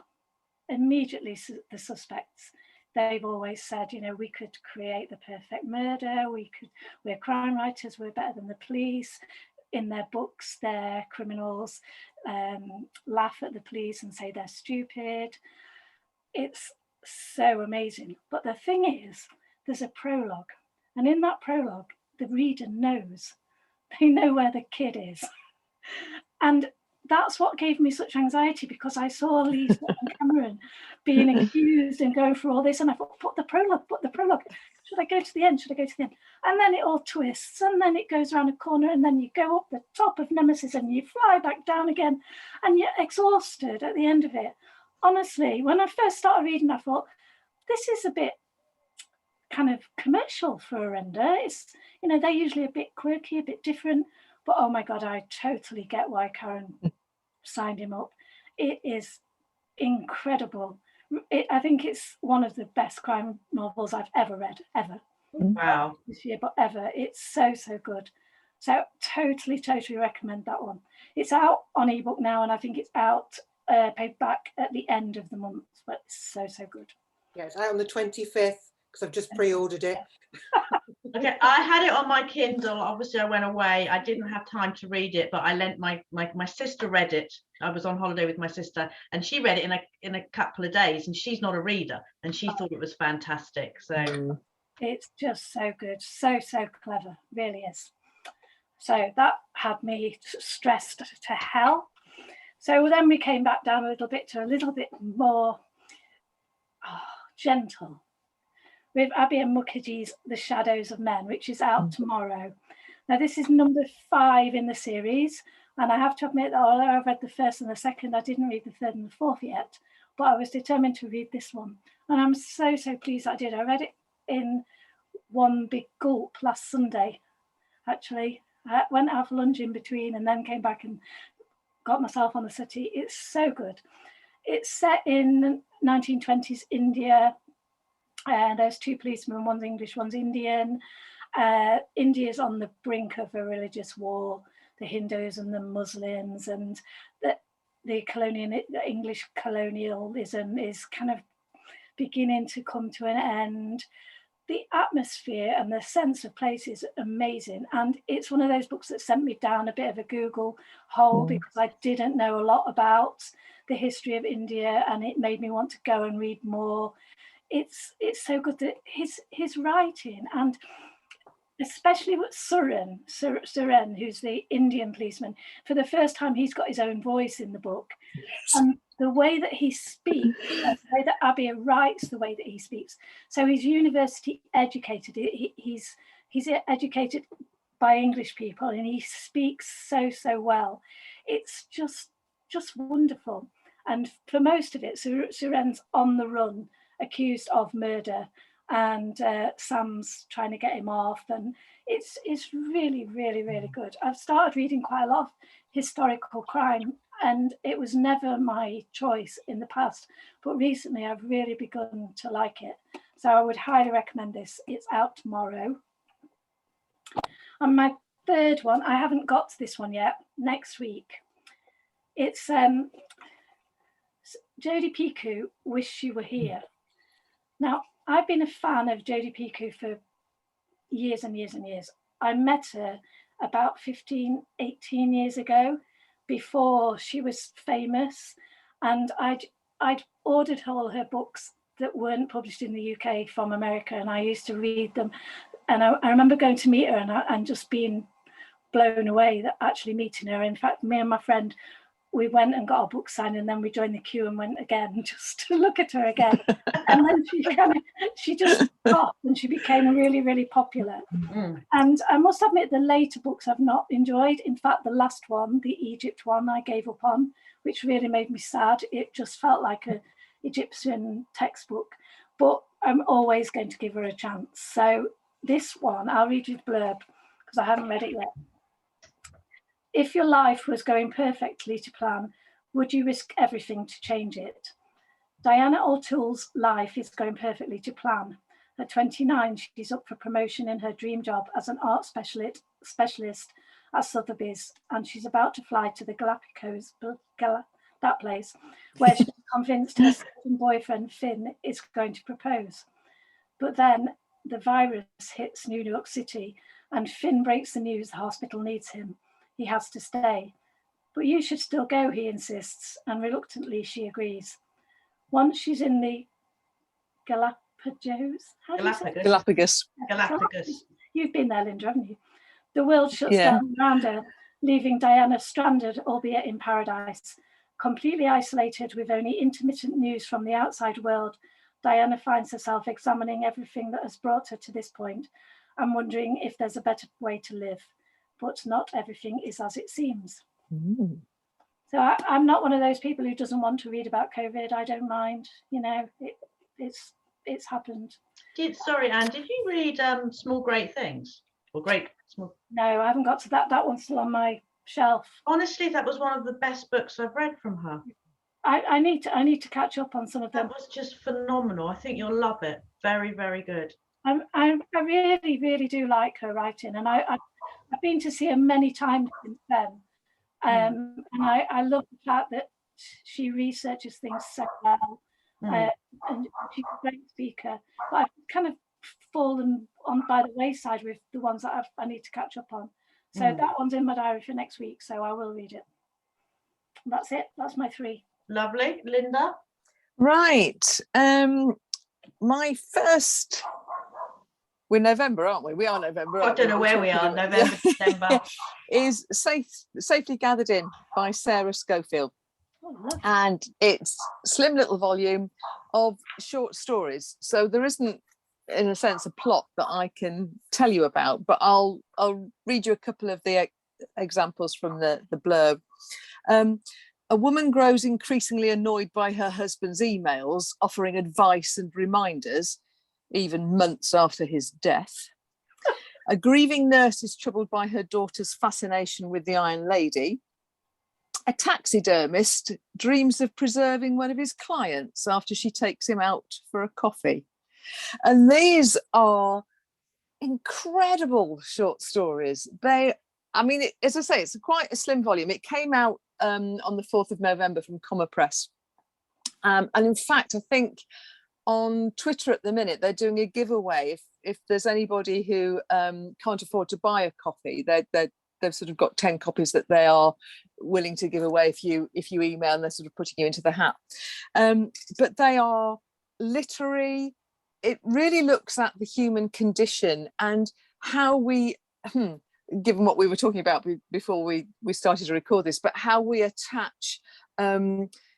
immediately the suspects. They've always said, we could create the perfect murder. We're crime writers. We're better than the police. In their books, their criminals laugh at the police and say they're stupid. It's so amazing. But the thing is, there's a prologue. And in that prologue, the reader knows. They know where the kid is. And that's what gave me such anxiety, because I saw Lisa and Cameron being accused and going through all this, and I thought, put the prologue. Should I go to the end? And then it all twists, and then it goes around a corner, and then you go up the top of Nemesis and you fly back down again, and you're exhausted at the end of it. Honestly, when I first started reading, I thought, this is a bit kind of commercial for Orenda. It's, they're usually a bit quirky, a bit different. But oh my God, I totally get why Karen signed him up. It is incredible. I think it's one of the best crime novels I've ever read, ever. Wow. This year, but ever. It's so, so good. So totally recommend that one. It's out on ebook now, and I think it's out paperback at the end of the month, but it's so, so good. Yeah, it's out on the 25th, because I've just pre-ordered it. Okay, I had it on my Kindle. Obviously, I went away. I didn't have time to read it, but I lent my sister read it. I was on holiday with my sister, and she read it in a couple of days. And she's not a reader, and she thought it was fantastic. So it's just so good, so clever, really is. So that had me stressed to hell. So then we came back down a little bit more gentle, with Abby and Mukherjee's The Shadows of Men, which is out tomorrow. Now, this is number 5 in the series, and I have to admit that although I've read the first and the second, I didn't read the third and the fourth yet, but I was determined to read this one. And I'm so pleased I did. I read it in one big gulp last Sunday, actually. I went out for lunch in between and then came back and got myself on the city. It's so good. It's set in 1920s India. There's 2 policemen, one's English, one's Indian. India's on the brink of a religious war, the Hindus and the Muslims, and the English colonialism is kind of beginning to come to an end. The atmosphere and the sense of place is amazing. And it's one of those books that sent me down a bit of a Google hole because I didn't know a lot about the history of India, and it made me want to go and read more. It's so good that his writing, and especially with Suren, who's the Indian policeman, for the first time he's got his own voice in the book. And the way that he speaks, the way that Abir writes, the way that he speaks. So he's university educated. He's educated by English people, and he speaks so well. It's just wonderful. And for most of it, Suren's on the run, accused of murder, and Sam's trying to get him off, and it's really good. I've started reading quite a lot of historical crime, and it was never my choice in the past, but recently I've really begun to like it, so I would highly recommend this. It's out tomorrow. And my third one, I haven't got to this one yet, next week. It's Jodie Picoult, Wish You Were Here. Now, I've been a fan of Jodie Picoult for years and years and years. I met her about 15, 18 years ago, before she was famous, and I'd ordered all her books that weren't published in the UK from America, and I used to read them. And I remember going to meet her and just being blown away that actually meeting her. In fact, me and my friend, we went and got our book signed, and then we joined the queue and went again just to look at her again. And then she just stopped, and she became really popular. And I must admit, the later books I've not enjoyed. In fact, the last one, the Egypt one, I gave up on, which really made me sad. It just felt like an Egyptian textbook, but I'm always going to give her a chance. So this one, I'll read you the blurb because I haven't read it yet. If your life was going perfectly to plan, would you risk everything to change it? Diana O'Toole's life is going perfectly to plan. At 29, she's up for promotion in her dream job as an art specialist at Sotheby's, and she's about to fly to the Galapagos, that place, where she's convinced her second boyfriend, Finn, is going to propose. But then the virus hits New York City, and Finn breaks the news the hospital needs him. He has to stay. But you should still go, he insists, and reluctantly she agrees. Once she's in the Galapagos. You've been there, Linda, haven't you? The world shuts down around her, leaving Diana stranded, albeit in paradise. Completely isolated with only intermittent news from the outside world, Diana finds herself examining everything that has brought her to this point and wondering if there's a better way to live. But not everything is as it seems. So I'm not one of those people who doesn't want to read about COVID. I don't mind, you know, it's happened. Sorry, Anne, did you read Small Great Things? Or Great Small? No, I haven't got to that. That one's still on my shelf. Honestly, that was one of the best books I've read from her. I need to catch up on some of them. That was just phenomenal. I think you'll love it. Very good. I really do like her writing, and I've been to see her many times since then. And I love the fact that she researches things so well, and she's a great speaker. But I've kind of fallen on by the wayside with the ones that I need to catch up on. So that one's in my diary for next week, so I will read it. That's it. That's my 3. Lovely. Linda? Right. My first... We're November, aren't we? We are November. I don't know where we are, November, December. Is Safely Gathered In by Sarah Schofield. And it's a slim little volume of short stories. So there isn't, in a sense, a plot that I can tell you about, but I'll read you a couple of the examples from the blurb. A woman grows increasingly annoyed by her husband's emails, offering advice and reminders, even months after his death. A grieving nurse is troubled by her daughter's fascination with the Iron Lady. A taxidermist dreams of preserving one of his clients after she takes him out for a coffee. And these are incredible short stories. As I say, it's quite a slim volume. It came out on the 4th of November from Comma Press. And in fact, I think on Twitter at the minute, they're doing a giveaway. If there's anybody who can't afford to buy a copy, they've sort of got 10 copies that they are willing to give away if you email, and they're sort of putting you into the hat. But they are literary. It really looks at the human condition and how we, given what we were talking about before we started to record this, but how we attach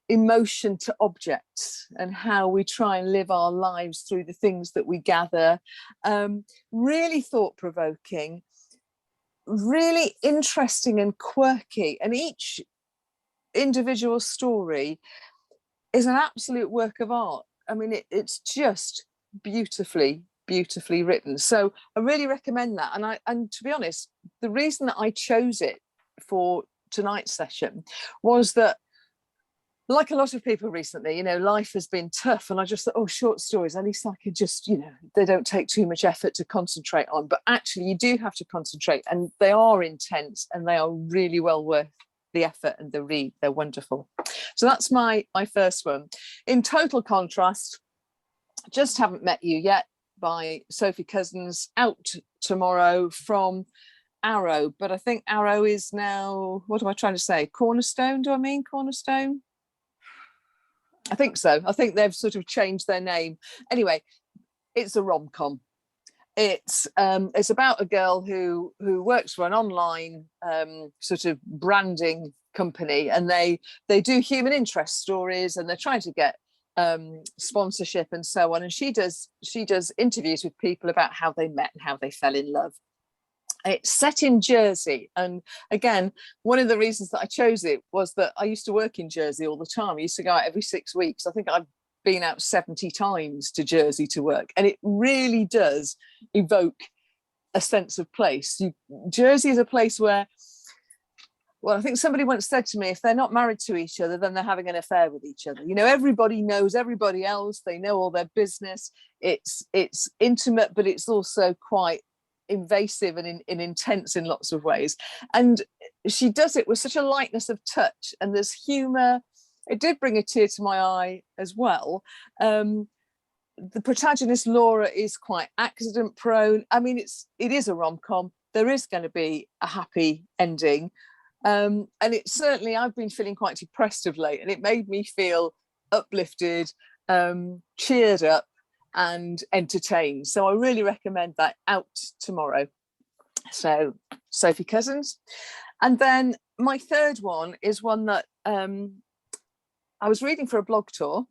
emotion to objects and how we try and live our lives through the things that we gather. Really thought-provoking, really interesting and quirky, and each individual story is an absolute work of art. I mean, it's just beautifully written. So I really recommend that. And to be honest, the reason that I chose it for tonight's session was that, like a lot of people recently, you know, life has been tough, and I just thought, oh, short stories, at least I could just, you know, they don't take too much effort to concentrate on. But actually you do have to concentrate, and they are intense, and they are really well worth the effort and the read. They're wonderful. So that's my first one. In total contrast, Just Haven't Met You Yet by Sophie Cousins, out tomorrow from Arrow. But I think Arrow is now, what am I trying to say? Cornerstone? Do I mean Cornerstone? I think so. I think they've sort of changed their name. Anyway, it's a rom-com. It's about a girl who works for an online sort of branding company, and they do human interest stories, and they're trying to get sponsorship and so on. And she does interviews with people about how they met and how they fell in love. It's set in Jersey, and again, one of the reasons that I chose it was that I used to work in Jersey all the time. I used to go out every 6 weeks. I think I've been out 70 times to Jersey to work, and it really does evoke a sense of place. Jersey is a place where, well, I think somebody once said to me, if they're not married to each other, then they're having an affair with each other. You know, everybody knows everybody else. They know all their business. It's intimate, but it's also quite invasive and intense in lots of ways. And she does it with such a lightness of touch, and there's humour. It did bring a tear to my eye as well. The protagonist Laura is quite accident prone. I mean, it is a rom-com. There is going to be a happy ending, and it's certainly, I've been feeling quite depressed of late, and it made me feel uplifted, cheered up and entertained. So I really recommend that, out tomorrow. So Sophie Cousins. And then my third one is one that I was reading for a blog tour,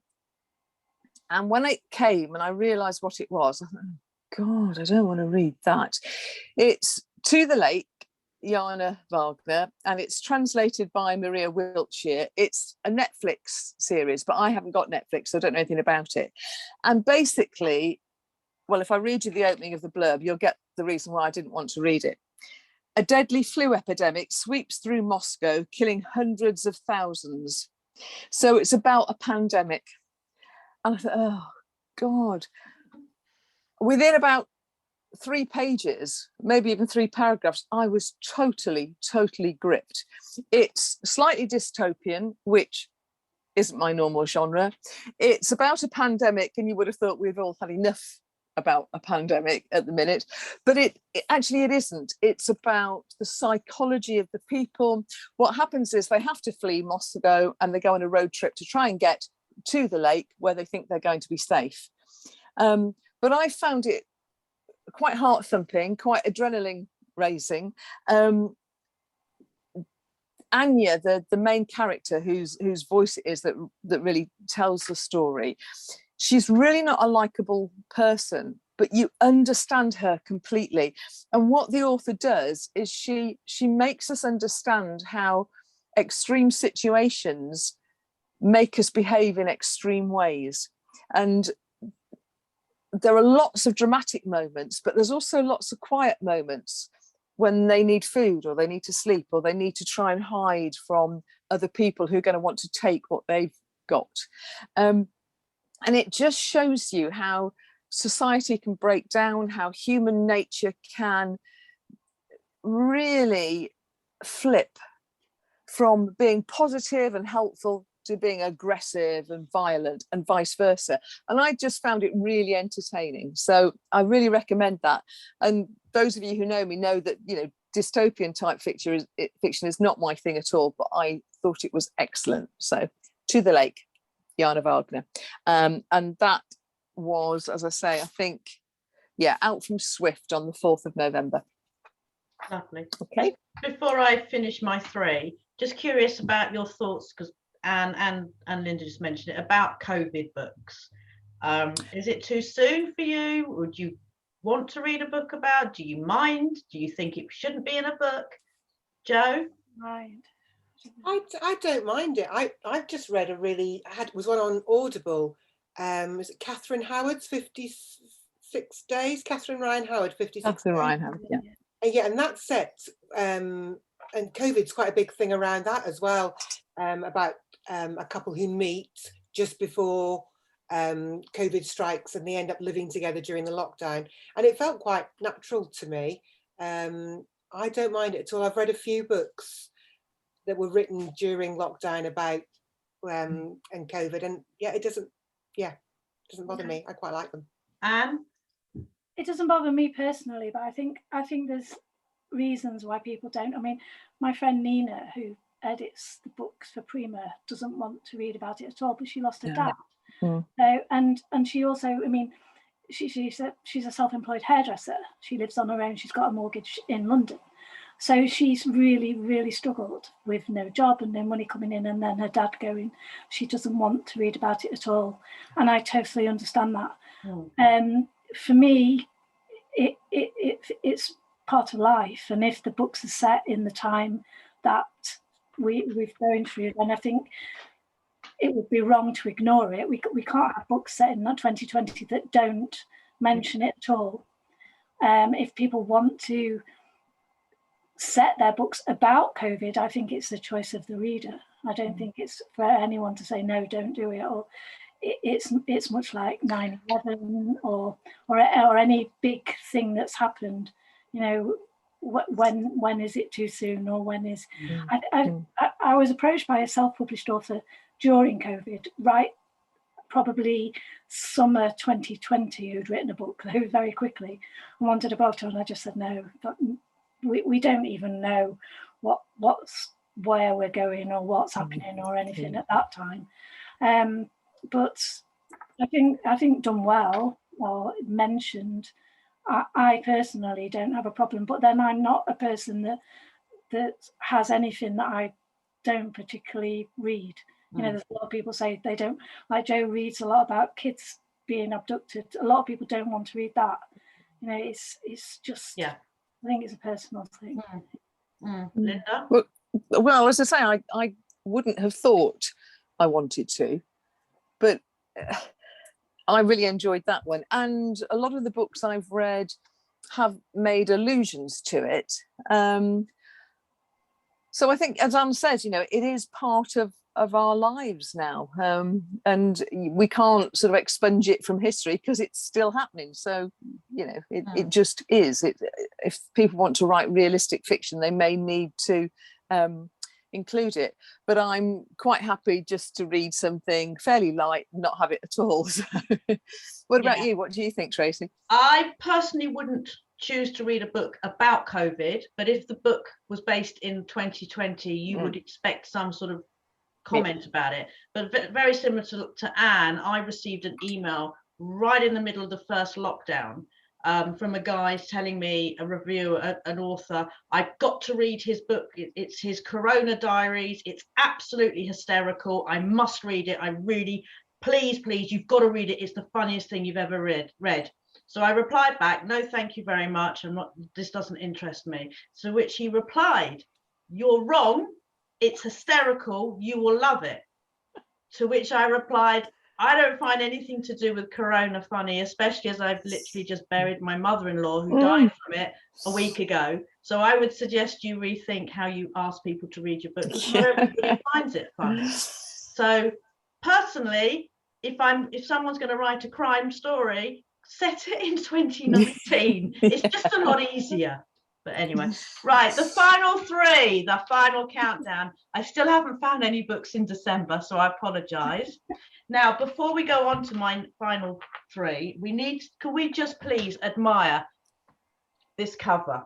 and when it came and I realised what it was, I thought, oh God, I don't want to read that. It's To the Lake, Jana Wagner, and it's translated by Maria Wiltshire. It's a Netflix series, but I haven't got Netflix, so I don't know anything about it. And basically, well, if I read you the opening of the blurb, you'll get the reason why I didn't want to read it. A deadly flu epidemic sweeps through Moscow, killing hundreds of thousands. So it's about a pandemic. And I thought, oh God. Within about 3 pages, maybe even 3 paragraphs, I was totally gripped. It's slightly dystopian, which isn't my normal genre. It's about a pandemic, and you would have thought we've all had enough about a pandemic at the minute, but it actually isn't. It's about the psychology of the people. What happens is they have to flee Moscow, and they go on a road trip to try and get to the lake where they think they're going to be safe. But I found it quite heart thumping, quite adrenaline raising. Anya, the main character whose voice it is that really tells the story, she's really not a likable person, but you understand her completely. And what the author does is she makes us understand how extreme situations make us behave in extreme ways. And there are lots of dramatic moments, but there's also lots of quiet moments when they need food, or they need to sleep, or they need to try and hide from other people who are going to want to take what they've got. And it just shows you how society can break down, how human nature can really flip from being positive and helpful to being aggressive and violent and vice versa. And I just found it really entertaining. So I really recommend that. And those of you who know me know that, you know, dystopian type fiction is not my thing at all, but I thought it was excellent. So To the Lake, Jana Wagner. And that was, as I say, I think, yeah, out from Swift on the 4th of November. Lovely. Okay. Before I finish my 3, just curious about your thoughts, because Anne and Linda just mentioned it, about COVID books. Is it too soon for you? Would you want to read a book about? Do you mind? Do you think it shouldn't be in a book? Jo? Mind. I don't mind it. I've just read was one on Audible. Is it Catherine Howard's 56 Days? Catherine Ryan Howard, 56 Catherine Days. Ryan Howard, yeah. Yeah, and that's set, and COVID's quite a big thing around that as well, about a couple who meet just before COVID strikes and they end up living together during the lockdown. And it felt quite natural to me. I don't mind it at all. I've read a few books that were written during lockdown about and COVID, and yeah, it doesn't bother me. I quite like them. Anne? It doesn't bother me personally, but I think there's reasons why people don't. I mean, my friend Nina, who edits the books for Prima, doesn't want to read about it at all, but she lost her dad. Mm. So, and she also, I mean, she's a self-employed hairdresser. She lives on her own. She's got a mortgage in London. So she's really, really struggled with no job and no money coming in, and then her dad going. She doesn't want to read about it at all. And I totally understand that. Mm. For me, it's part of life, and if the books are set in the time that we've going through, then I think it would be wrong to ignore it. We can't have books set in 2020 that don't mention it at all. If people want to set their books about COVID, I think it's the choice of the reader. I don't think it's for anyone to say no, don't do it, or it's much like 9/11 or any big thing that's happened. You know, when is it too soon, or when is? I was approached by a self-published author during COVID, right? Probably summer 2020, who'd written a book very quickly and wanted a book, and I just said no. But we don't even know where we're going or what's happening or anything at that time. But I think done well or mentioned. I personally don't have a problem, but then I'm not a person that has anything that I don't particularly read. You know, there's a lot of people say they don't, like Jo reads a lot about kids being abducted. A lot of people don't want to read that. You know, it's just, yeah. I think it's a personal thing. Linda? Well, as I say, I wouldn't have thought I wanted to, but I really enjoyed that one. And a lot of the books I've read have made allusions to it. So I think, as Anne says, you know, it is part of our lives now, and we can't sort of expunge it from history because it's still happening. So, you know, it just is. If people want to write realistic fiction, they may need to include it, but I'm quite happy just to read something fairly light and not have it at all. So what about you? What do you think, Tracy? I personally wouldn't choose to read a book about COVID, but if the book was based in 2020, you would expect some sort of comment about it. But very similar to Anne, I received an email right in the middle of the first lockdown from a guy telling me, a reviewer, an author, I've got to read his book. It's his Corona Diaries. It's absolutely hysterical. I must read it. I really, please, you've got to read it. It's the funniest thing you've ever read. So I replied back, no, thank you very much. This doesn't interest me. To which he replied, you're wrong. It's hysterical. You will love it. To which I replied, I don't find anything to do with Corona funny, especially as I've literally just buried my mother-in-law who died from it a week ago. So I would suggest you rethink how you ask people to read your book, because not everybody finds it funny. So personally, if someone's going to write a crime story, set it in 2019. It's just a lot easier. But anyway, right, the final three, the final countdown. I still haven't found any books in December, so I apologise. Now, before we go on to my final three, can we just please admire this cover?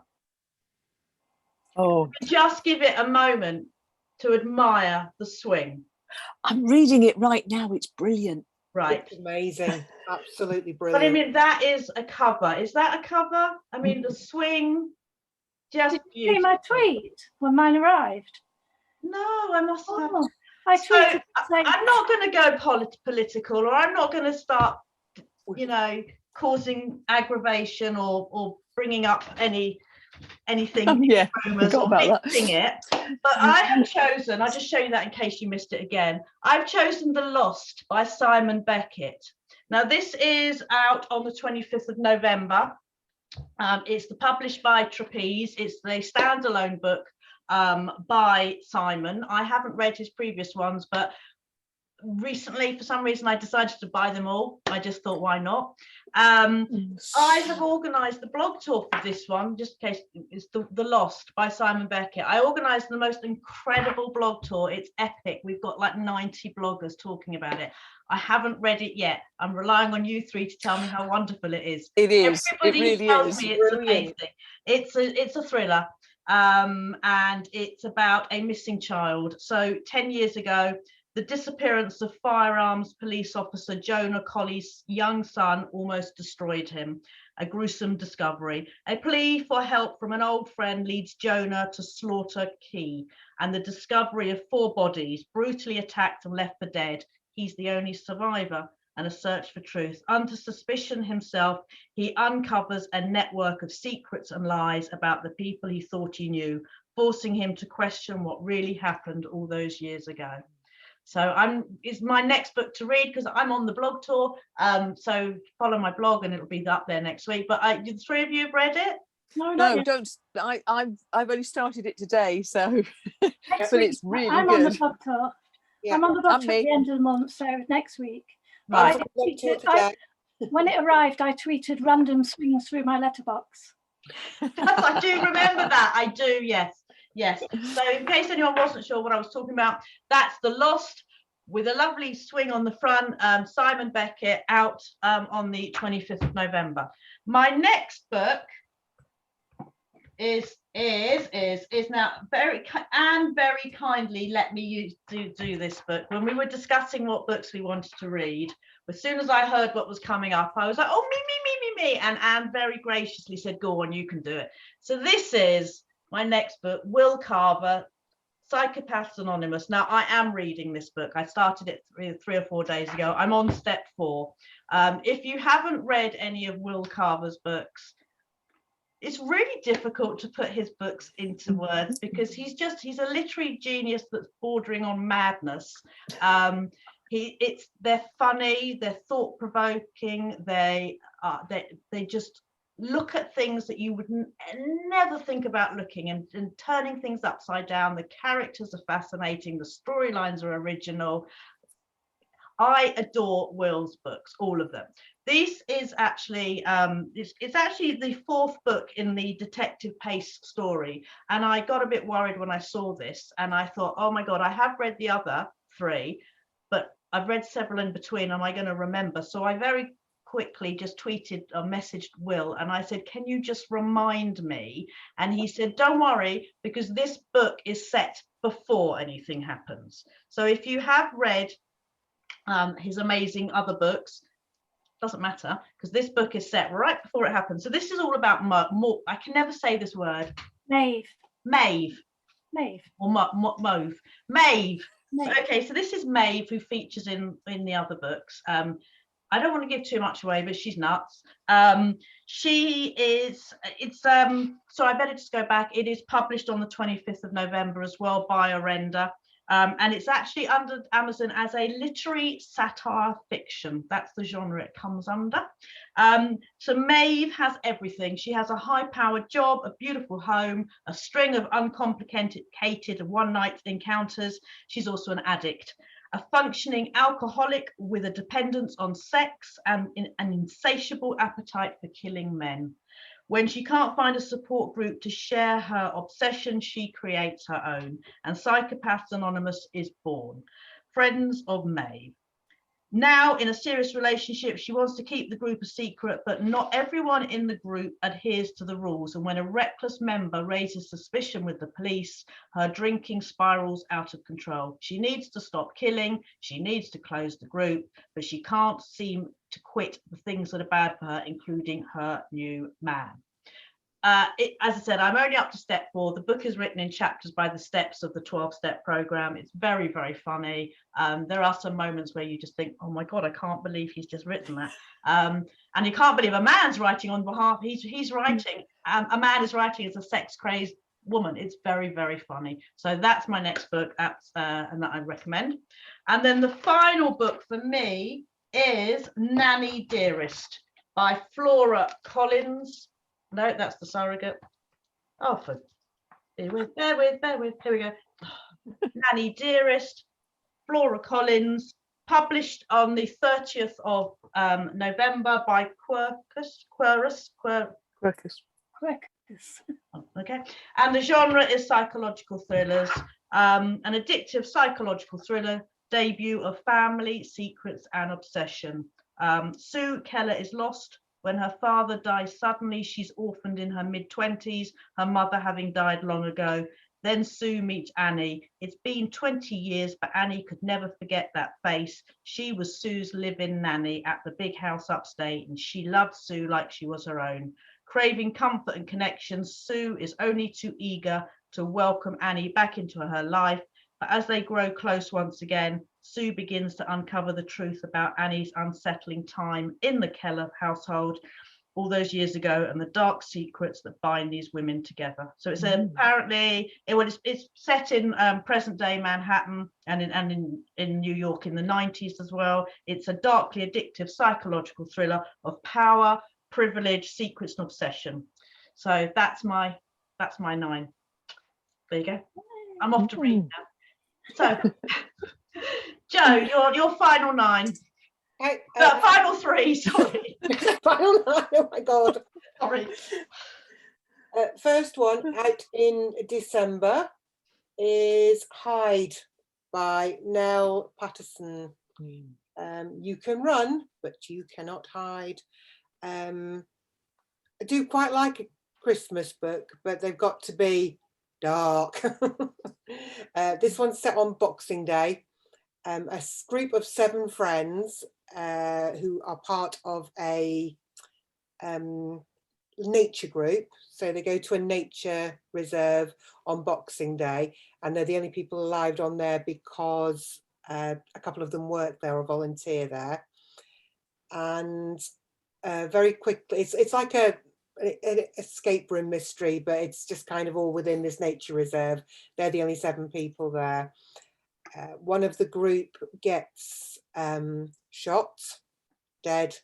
Oh, Just give it a moment to admire the swing. I'm reading it right now. It's brilliant. Right. It's amazing. Absolutely But I brilliant. mean, that is a cover. Is that a cover? I mean, the swing, just Did you see beautiful. my tweet when mine arrived? No, I must have. Oh, I So tweeted saying, I'm not going to go political, or I'm not going to start, you know, causing aggravation or bringing up anything Yeah, rumors forgot or about mixing it. But I have chosen, I'll just show you that in case you missed it again. I've chosen The Lost by Simon Beckett. Now, this is out on the 25th of November. It's published by Trapeze. It's the standalone book by Simon. I haven't read his previous ones, but recently, for some reason, I decided to buy them all. I just thought, why not? I have organised the blog tour for this one, just in case. It's the Lost by Simon Beckett. I organised the most incredible blog tour. It's epic. We've got like 90 bloggers talking about it. I haven't read it yet. I'm relying on you three to tell me how wonderful it is. It is. Everybody It really tells is. me it's Brilliant. amazing. It's a thriller, and it's about a missing child. So 10 years ago, the disappearance of firearms police officer Jonah Colley's young son almost destroyed him. A gruesome discovery. A plea for help from an old friend leads Jonah to slaughter Key, and the discovery of 4 bodies brutally attacked and left for dead. He's the only survivor, and a search for truth. Under suspicion himself, he uncovers a network of secrets and lies about the people he thought he knew, forcing him to question what really happened all those years ago. So it's my next book to read because I'm on the blog tour. So follow my blog and it'll be up there next week. But the 3 of you have read it? No, don't. I've only started it today, so but it's really I'm good. on the blog tour. Yeah. I'm on the blog tour at me. the end of the month, so next week. Right. When it arrived, I tweeted random swings through my letterbox. I do remember that. I do, yes. So in case anyone wasn't sure what I was talking about, that's The Lost with a lovely swing on the front. Simon Beckett, out on the 25th of November. My next book is now very kindly let me do this book. When we were discussing what books we wanted to read, as soon as I heard what was coming up, I was like, oh, me, and Anne very graciously said, go on, you can do it. So this is my next book, Will Carver, Psychopaths Anonymous. Now, I am reading this book. I started it 3 or 4 days ago. I'm on step 4. If you haven't read any of Will Carver's books, it's really difficult to put his books into words because he's a literary genius that's bordering on madness. They're funny, they're thought-provoking, they just look at things that you would never think about looking, and turning things upside down. The characters are fascinating, the storylines are original. I adore Will's books, all of them. This is actually it's actually the 4th book in the Detective Pace story, and I got a bit worried when I saw this, and I thought, oh my god, I have read the other 3, but I've read several in between. Am I going to remember? So I very quickly just tweeted or messaged Will, and I said, can you just remind me? And he said, don't worry, because this book is set before anything happens. So if you have read his amazing other books, doesn't matter, because this book is set right before it happens. So this is all about I can never say this word. Maeve. Or Mauve. Maeve. So, okay, so this is Maeve, who features in the other books. I don't want to give too much away, but she's nuts. So I better just go back. It is published on the 25th of November as well by Orenda. And it's actually under Amazon as a literary satire fiction. That's the genre it comes under. So Maeve has everything. She has a high-powered job, a beautiful home, a string of uncomplicated one-night encounters. She's also an addict, a functioning alcoholic with a dependence on sex and an insatiable appetite for killing men. When she can't find a support group to share her obsession, she creates her own, and Psychopaths Anonymous is born. Friends of Maeve. Now, in a serious relationship, she wants to keep the group a secret, but not everyone in the group adheres to the rules. And when a reckless member raises suspicion with the police, her drinking spirals out of control. She needs to stop killing. She needs to close the group, but she can't seem to quit the things that are bad for her, including her new man. As I said, I'm only up to step 4. The book is written in chapters by the steps of the 12-step program. It's very, very funny. There are some moments where you just think, oh my God, I can't believe he's just written that. And you can't believe a man's writing on behalf. He's writing. A man is writing as a sex-crazed woman. It's very, very funny. So that's my next book, and that I recommend. And then the final book for me is Nanny Dearest by Flora Collins. No, that's the surrogate. Oh, bear with. Here we go. Nanny Dearest, Flora Collins, published on the 30th of November by Quercus. Okay, and the genre is psychological thrillers. An addictive psychological thriller debut of family, secrets, and obsession. Sue Keller is lost. When her father dies suddenly, she's orphaned in her mid-20s, her mother having died long ago. Then Sue meets Annie. It's been 20 years, but Annie could never forget that face. She was Sue's live-in nanny at the big house upstate, and she loved Sue like she was her own. Craving comfort and connection, Sue is only too eager to welcome Annie back into her life. But as they grow close once again, Sue begins to uncover the truth about Annie's unsettling time in the Keller household all those years ago and the dark secrets that bind these women together. So it's apparently it's set in present day Manhattan and in New York in the 90s as well. It's a darkly addictive psychological thriller of power, privilege, secrets, and obsession. So that's my 9. There you go. I'm off to read now. So, Jo, your final 9. Final 3, sorry. Final 9, oh my God. Sorry. First one out in December is Hide by Nell Patterson. You can run, but you cannot hide. I do quite like a Christmas book, but they've got to be dark. This one's set on Boxing Day. A group of 7 friends who are part of a nature group. So they go to a nature reserve on Boxing Day, and they're the only people alive on there because a couple of them work there or volunteer there. And very quickly, it's like an escape room mystery, but it's just kind of all within this nature reserve. They're the only 7 people there. One of the group gets shot dead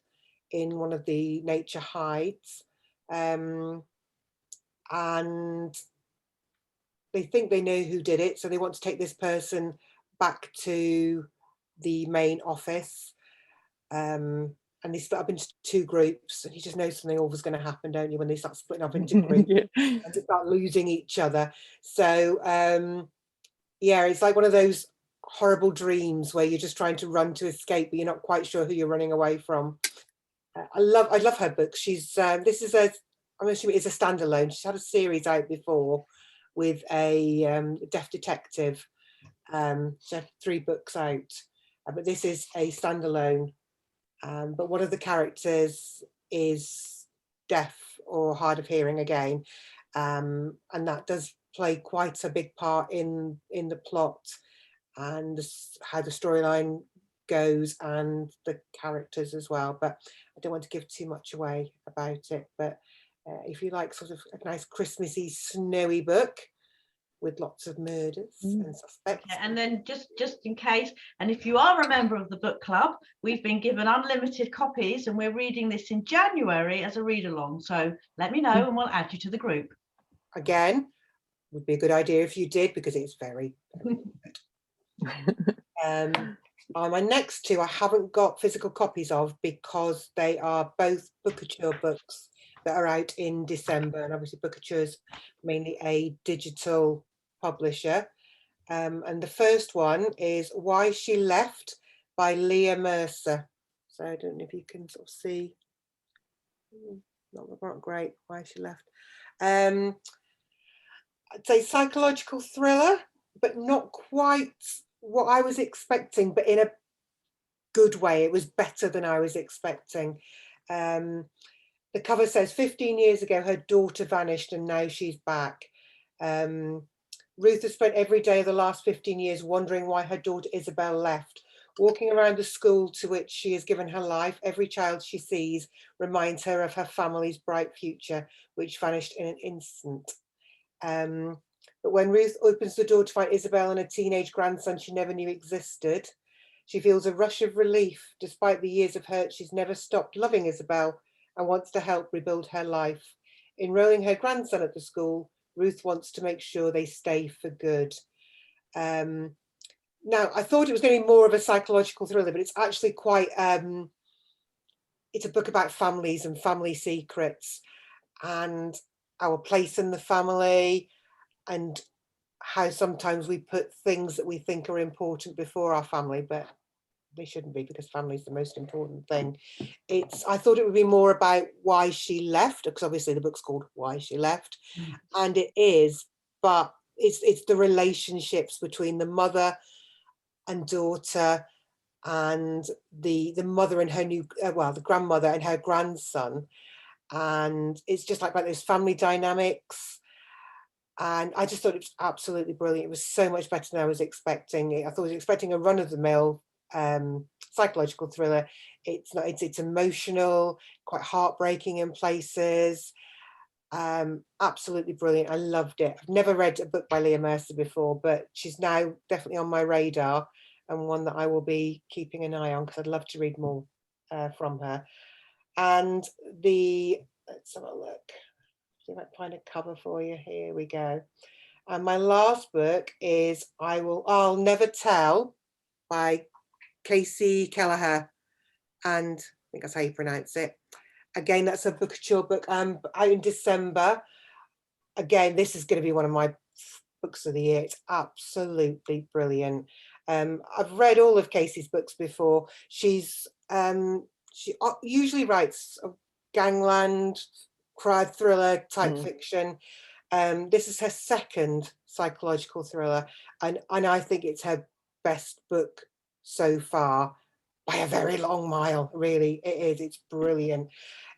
in one of the nature hides, and they think they know who did it, so they want to take this person back to the main office. And they split up into 2 groups, and you just know something always going to happen, don't you, when they start splitting up into groups and they start losing each other. So yeah, it's like one of those horrible dreams where you're just trying to run to escape, but you're not quite sure who you're running away from. I love her book. She's I'm assuming it's a standalone. She's had a series out before with a deaf detective. She had 3 books out, but this is a standalone. But one of the characters is deaf or hard of hearing again, and that does play quite a big part in the plot and how the storyline goes and the characters as well. But I don't want to give too much away about it. But if you like sort of a nice Christmassy, snowy book with lots of murders and suspects. Okay, and then just in case, and if you are a member of the book club, we've been given unlimited copies, and we're reading this in January as a read along. So let me know and we'll add you to the group. Again, would be a good idea if you did, because it's very, very good. My next 2 I haven't got physical copies of because they are both Bookature books, that are out in December. And obviously Bookature's mainly a digital publisher. And the first one is Why She Left by Leah Mercer. So I don't know if you can sort of see. Not great. Why She Left. I'd say psychological thriller, but not quite what I was expecting, but in a good way. It was better than I was expecting. The cover says 15 years ago her daughter vanished and now she's back. Ruth has spent every day of the last 15 years wondering why her daughter Isabel left. Walking around the school to which she has given her life, every child she sees reminds her of her family's bright future, which vanished in an instant. But when Ruth opens the door to find Isabel and a teenage grandson she never knew existed, she feels a rush of relief. Despite the years of hurt, she's never stopped loving Isabel and wants to help rebuild her life. Enrolling her grandson at the school, Ruth wants to make sure they stay for good. Now, I thought it was going to be more of a psychological thriller, but it's actually quite, it's a book about families and family secrets and our place in the family and how sometimes we put things that we think are important before our family, but they shouldn't be, because family is the most important thing. I thought it would be more about why she left, because obviously the book's called Why She Left, and it is, but it's the relationships between the mother and daughter and the mother and her new, the grandmother and her grandson. And it's just like about those family dynamics. And I just thought it was absolutely brilliant. It was so much better than I was expecting. I thought I was expecting a run-of-the-mill psychological thriller. It's not. It's emotional, quite heartbreaking in places. Absolutely brilliant. I loved it. I've never read a book by Leah Mercer before, but she's now definitely on my radar and one that I will be keeping an eye on because I'd love to read more from her. And let's have a look. See if I can find a cover for you. Here we go. And my last book is I'll Never Tell by Casey Kelleher, and I think that's how you pronounce it. Again, that's a Bookouture book out in December. Again, this is going to be one of my books of the year. It's absolutely brilliant. I've read all of Casey's books before. She usually writes gangland, crime thriller type fiction. This is her second psychological thriller, and I think it's her best book so far by a very long mile. Really, it is. It's brilliant.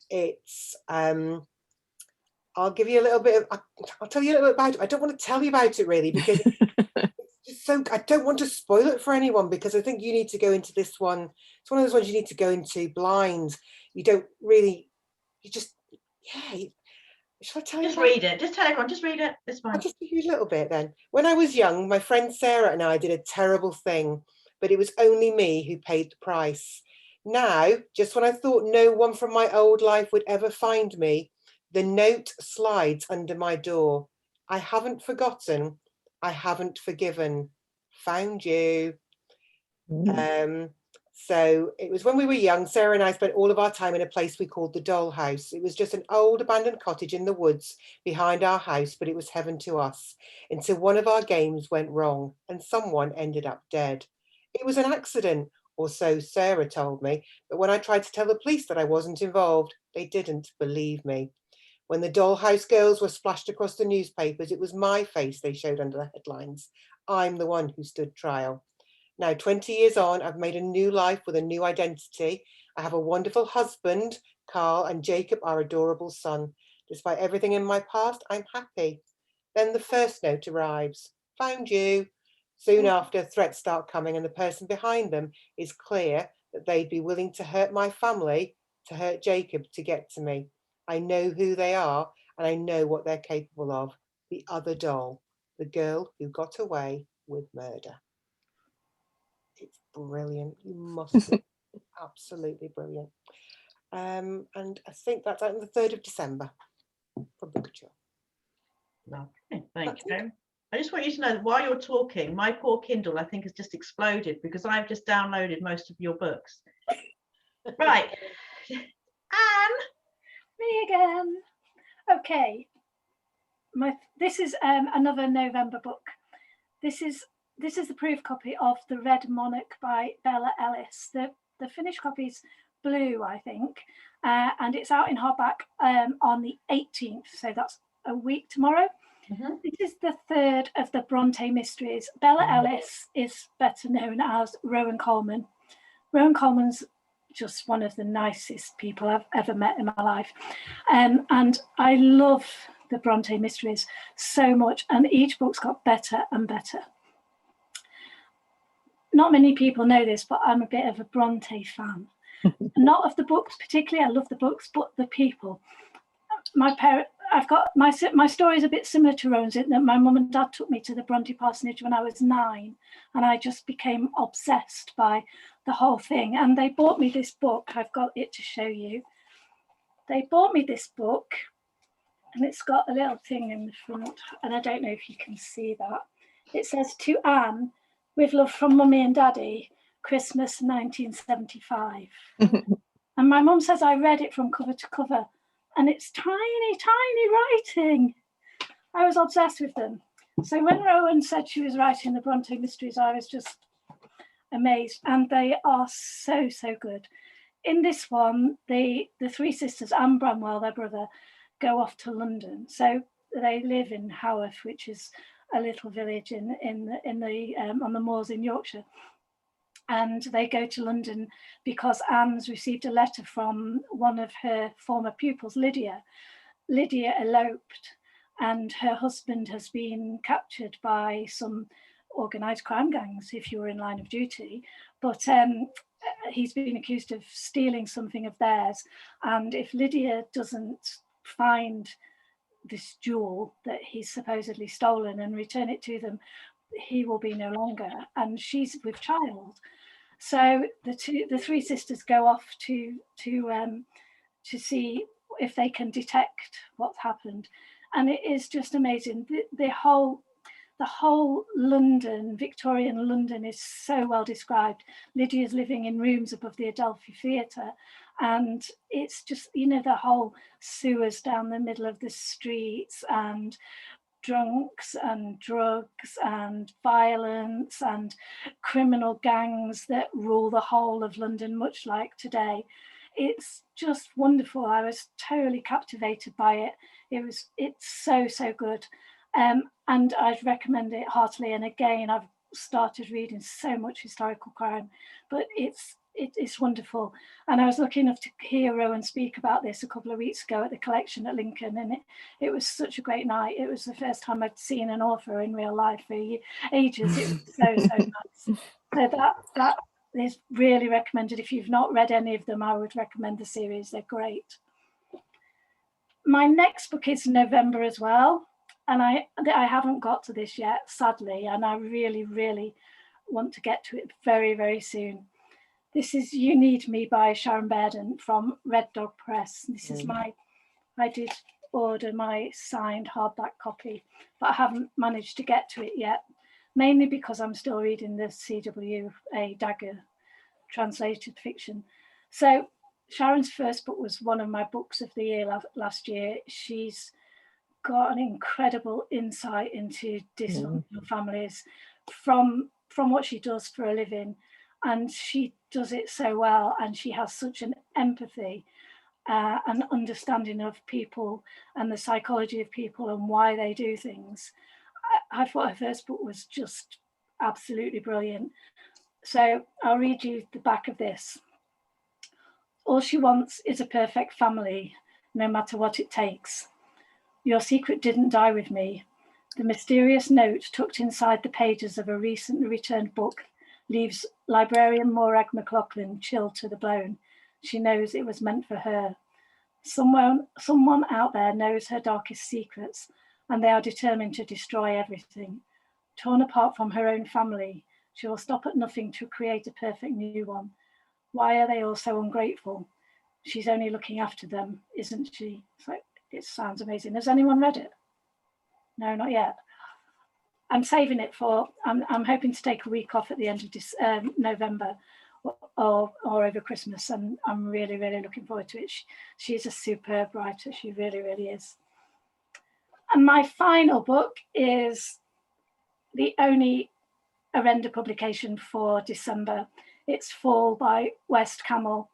It's I'll give you a little bit of, I'll tell you a little bit about it. I don't want to tell you about it really, because it's just so, I don't want to spoil it for anyone, because I think you need to go into this one. It's one of those ones you need to go into blind. You don't really, shall I tell you? Just read it. Just tell everyone, just read it. It's fine. I'll just give you a little bit then. When I was young, my friend Sarah and I did a terrible thing, but it was only me who paid the price. Now, just when I thought no one from my old life would ever find me, the note slides under my door. I haven't forgotten. I haven't forgiven. Found you. So it was when we were young, Sarah and I spent all of our time in a place we called the Doll House. It was just an old abandoned cottage in the woods behind our house, but it was heaven to us until one of our games went wrong and someone ended up dead. It was an accident, or so Sarah told me, but when I tried to tell the police that I wasn't involved, they didn't believe me. When the Dollhouse girls were splashed across the newspapers, it was my face they showed under the headlines. I'm the one who stood trial. Now, 20 years on, I've made a new life with a new identity. I have a wonderful husband, Carl, and Jacob, our adorable son. Despite everything in my past, I'm happy. Then the first note arrives. Found you. Soon after, threats start coming, and the person behind them is clear that they'd be willing to hurt my family, to hurt Jacob, to get to me. I know who they are, and I know what they're capable of. The other doll, the girl who got away with murder. It's brilliant. You must be absolutely brilliant. And I think that's out on the 3rd of December for Bookouture. Lovely, thank you. I just want you to know that while you're talking, my poor Kindle, I think, has just exploded because I've just downloaded most of your books. Right. Anne, Me again. Okay. This is another November book. This is the proof copy of The Red Monarch by Bella Ellis. The finished copy is blue, I think, and it's out in hardback on the 18th, so that's a week tomorrow. This is the third of the Bronte mysteries. Bella Ellis is better known as Rowan Coleman. Rowan Coleman's just one of the nicest people I've ever met in my life, and I love the Bronte mysteries so much, and each book's got better and better. Not many people know this, but I'm a bit of a Bronte fan. Not of the books particularly, I love the books, but the people. I've got my story is a bit similar to Rowan's in that my mum and dad took me to the Bronte parsonage when I was 9, and I just became obsessed by the whole thing. And they bought me this book. I've got it to show you. They bought me this book, and it's got a little thing in the front, and I don't know if you can see that. It says, "To Anne, with love from Mummy and Daddy, Christmas 1975." And my mum says I read it from cover to cover, and it's tiny, tiny writing. I was obsessed with them. So when Rowan said she was writing the Bronte mysteries, I was just amazed, and they are so, so good. In this one, the three sisters and Bramwell, their brother, go off to London. So they live in Haworth, which is a little village on the moors in Yorkshire. And they go to London because Anne's received a letter from one of her former pupils, Lydia. Lydia eloped, and her husband has been captured by some organised crime gangs, if you were in line of duty. But he's been accused of stealing something of theirs. And if Lydia doesn't find this jewel that he's supposedly stolen and return it to them, he will be no longer. And she's with child. So the three sisters go off to see if they can detect what's happened, and it is just amazing. The whole London, Victorian London, is so well described. Lydia's living in rooms above the Adelphi Theatre, and it's just, you know, the whole sewers down the middle of the streets, and drunks and drugs and violence and criminal gangs that rule the whole of London, much like today. It's just wonderful. I was totally captivated by it. It's so, so good. And I'd recommend it heartily. And again, I've started reading so much historical crime, but it's wonderful. And I was lucky enough to hear Rowan speak about this a couple of weeks ago at the collection at Lincoln, and it was such a great night. It was the first time I'd seen an author in real life for ages. It was so, so nice. So that is really recommended. If you've not read any of them, I would recommend the series. They're great. My next book is November as well, and I haven't got to this yet, sadly, and I really, really want to get to it very, very soon. This is You Need Me by Sharon Bairden from Red Dog Press. This is I did order my signed hardback copy, but I haven't managed to get to it yet, mainly because I'm still reading the C.W.A. Dagger translated fiction. So Sharon's first book was one of my books of the year last year. She's got an incredible insight into dysfunctional families from what she does for a living. And she does it so well, and she has such an empathy and understanding of people and the psychology of people and why they do things. I thought her first book was just absolutely brilliant. So I'll read you the back of this. All she wants is a perfect family, no matter what it takes. Your secret didn't die with me. The mysterious note tucked inside the pages of a recently returned book leaves librarian Morag McLaughlin chilled to the bone. She knows it was meant for her. Someone out there knows her darkest secrets, and they are determined to destroy everything. Torn apart from her own family, she will stop at nothing to create a perfect new one. Why are they all so ungrateful? She's only looking after them, isn't she? So it sounds amazing. Has anyone read it? No, not yet. I'm saving it for, I'm hoping to take a week off at the end of this November or over Christmas, and I'm really, really looking forward to it. She's a superb writer. She really, really is. And my final book is the only Arenda publication for December. It's Fall by West Camel.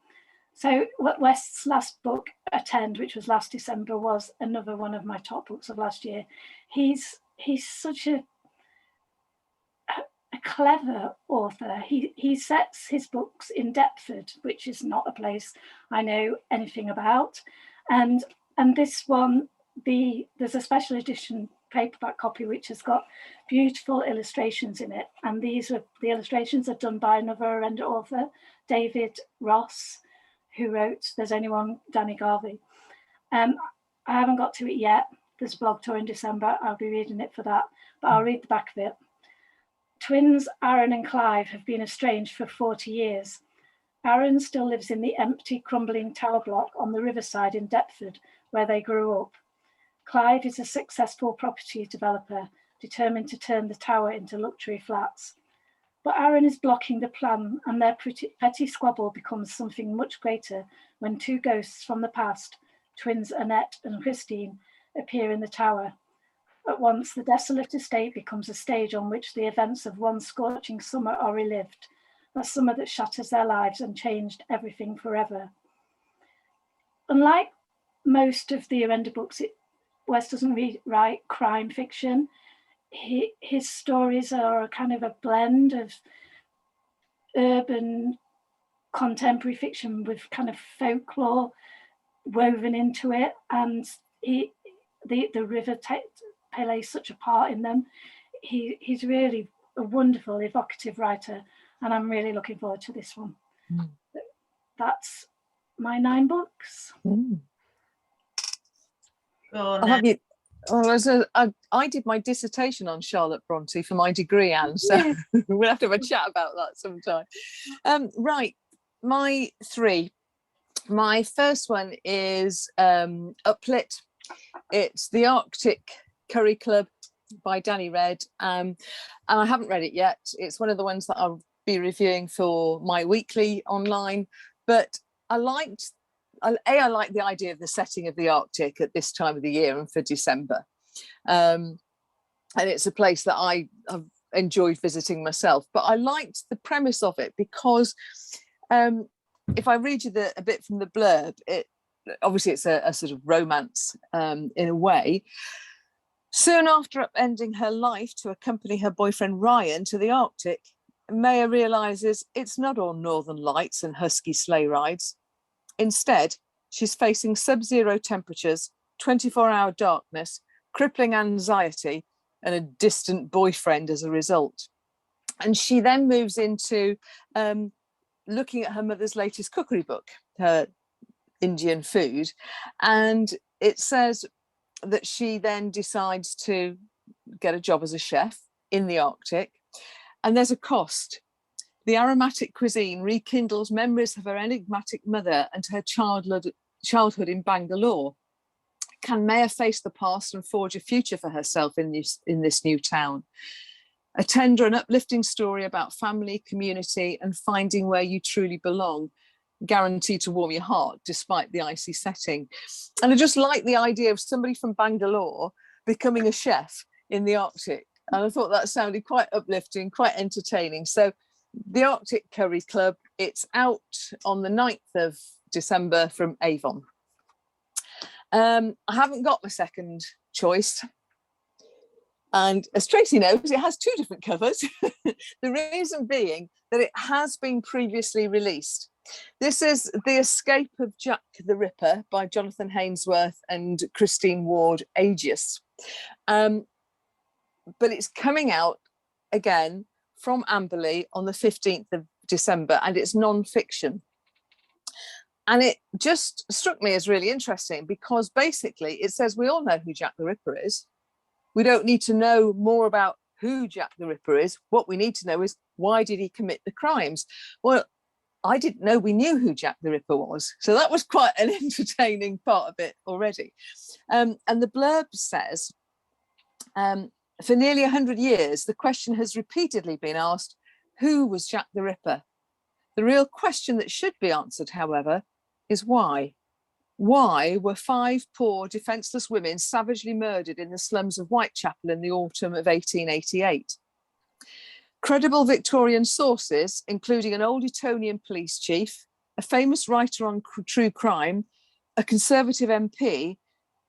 So West's last book, Attend, which was last December, was another one of my top books of last year. He's such a clever author. He sets his books in Deptford, which is not a place I know anything about. And this one, there's a special edition paperback copy which has got beautiful illustrations in it. And the illustrations are done by another Arenda author, David Ross, who wrote There's Only One Danny Garvey. I haven't got to it yet. There's a blog tour in December. I'll be reading it for that, but I'll read the back of it. Twins Aaron and Clive have been estranged for 40 years. Aaron still lives in the empty, crumbling tower block on the riverside in Deptford, where they grew up. Clive is a successful property developer, determined to turn the tower into luxury flats. But Aaron is blocking the plan, and their petty squabble becomes something much greater when two ghosts from the past, twins Annette and Christine, appear in the tower. At once, the desolate estate becomes a stage on which the events of one scorching summer are relived, a summer that shatters their lives and changed everything forever. Unlike most of the Arenda books, West doesn't write crime fiction. His stories are a kind of a blend of urban contemporary fiction with kind of folklore woven into it, and the river plays such a part in them. He's really a wonderful, evocative writer, and I'm really looking forward to this one. That's my 9 books. I did my dissertation on Charlotte Bronte for my degree, Anne, so we'll have to have a chat about that sometime. Right, my 3. My first one is Uplit. It's the Oct-Dec Curry Club by Danny Red, and I haven't read it yet. It's one of the ones that I'll be reviewing for my weekly online, but I like the idea of the setting of the Arctic at this time of the year and for December. And it's a place that I've enjoyed visiting myself, but I liked the premise of it because if I read you a bit from the blurb, obviously it's a sort of romance in a way. Soon after upending her life to accompany her boyfriend Ryan to the Arctic, Maya realizes it's not all northern lights and husky sleigh rides. Instead, she's facing sub-zero temperatures, 24-hour darkness, crippling anxiety, and a distant boyfriend as a result. And she then moves into looking at her mother's latest cookery book, her Indian food, and it says that she then decides to get a job as a chef in the Arctic, and there's a cost. The aromatic cuisine rekindles memories of her enigmatic mother and her childhood in Bangalore. Can Maya face the past and forge a future for herself in this new town? A tender and uplifting story about family, community, and finding where you truly belong, guaranteed to warm your heart despite the icy setting. And I just like the idea of somebody from Bangalore becoming a chef in the Arctic. And I thought that sounded quite uplifting, quite entertaining. So the Oct-Dec Curry Club, it's out on the 9th of December from Avon. I haven't got my second choice. And as Tracy knows, it has 2 different covers. The reason being that it has been previously released. This is The Escape of Jack the Ripper by Jonathan Hainsworth and Christine Ward Agius. But it's coming out again from Amberley on the 15th of December, and it's non-fiction. And it just struck me as really interesting because basically it says we all know who Jack the Ripper is. We don't need to know more about who Jack the Ripper is. What we need to know is why did he commit the crimes? Well, I didn't know we knew who Jack the Ripper was. So that was quite an entertaining part of it already. And the blurb says, for nearly 100 years, the question has repeatedly been asked, who was Jack the Ripper? The real question that should be answered, however, is why? Why were 5 poor, defenceless women savagely murdered in the slums of Whitechapel in the autumn of 1888? Credible Victorian sources, including an old Etonian police chief, a famous writer on true crime, a Conservative MP,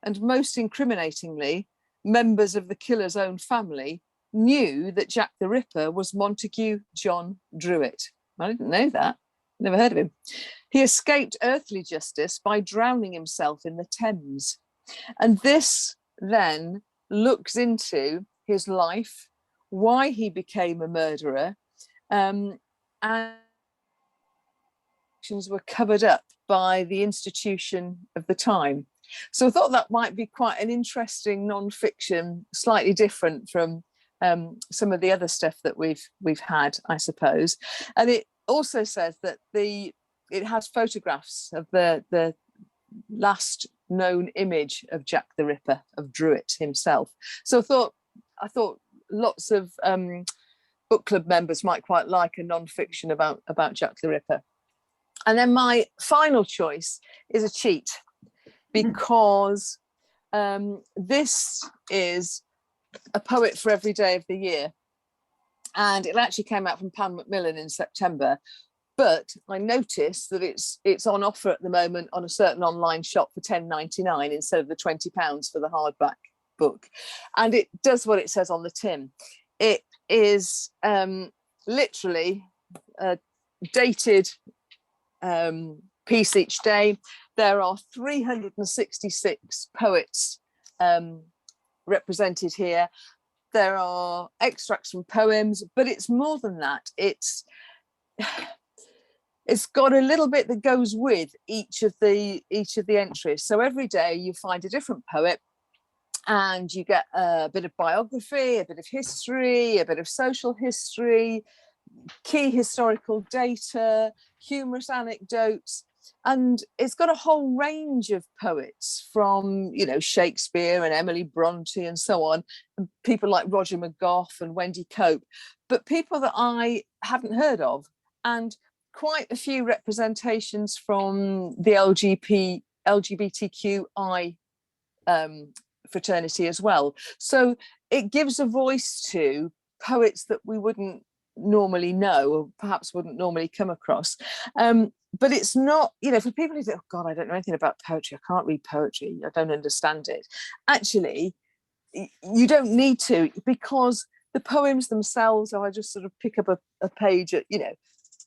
and most incriminatingly, members of the killer's own family, knew that Jack the Ripper was Montague John Druitt. I didn't know that. Never heard of him. He escaped earthly justice by drowning himself in the Thames. And this then looks into his life, why he became a murderer, and were covered up by the institution of the time. So I thought that might be quite an interesting non-fiction, slightly different from some of the other stuff that we've had, I suppose. And it also says that it has photographs of the last known image of Jack the Ripper, of Druitt himself. So I thought lots of book club members might quite like a non-fiction about Jack the Ripper. And then my final choice is a cheat, because this is a poet for every day of the year. And it actually came out from Pan Macmillan in September. But I noticed that it's on offer at the moment on a certain online shop for £10.99 instead of the £20 for the hardback book. And it does what it says on the tin. It is literally a dated piece each day. There are 366 poets represented here. There are extracts from poems, but it's more than that. It's got a little bit that goes with each of the entries. So every day you find a different poet, and you get a bit of biography, a bit of history, a bit of social history, key historical data, humorous anecdotes. And it's got a whole range of poets from, Shakespeare and Emily Bronte and so on, and people like Roger McGough and Wendy Cope, but people that I hadn't heard of, and quite a few representations from the LGBTQI fraternity as well. So it gives a voice to poets that we wouldn't normally know, or perhaps wouldn't normally come across. But it's not, for people who think, oh God, I don't know anything about poetry, I can't read poetry, I don't understand it. Actually, you don't need to, because the poems themselves, I just sort of pick up a page at,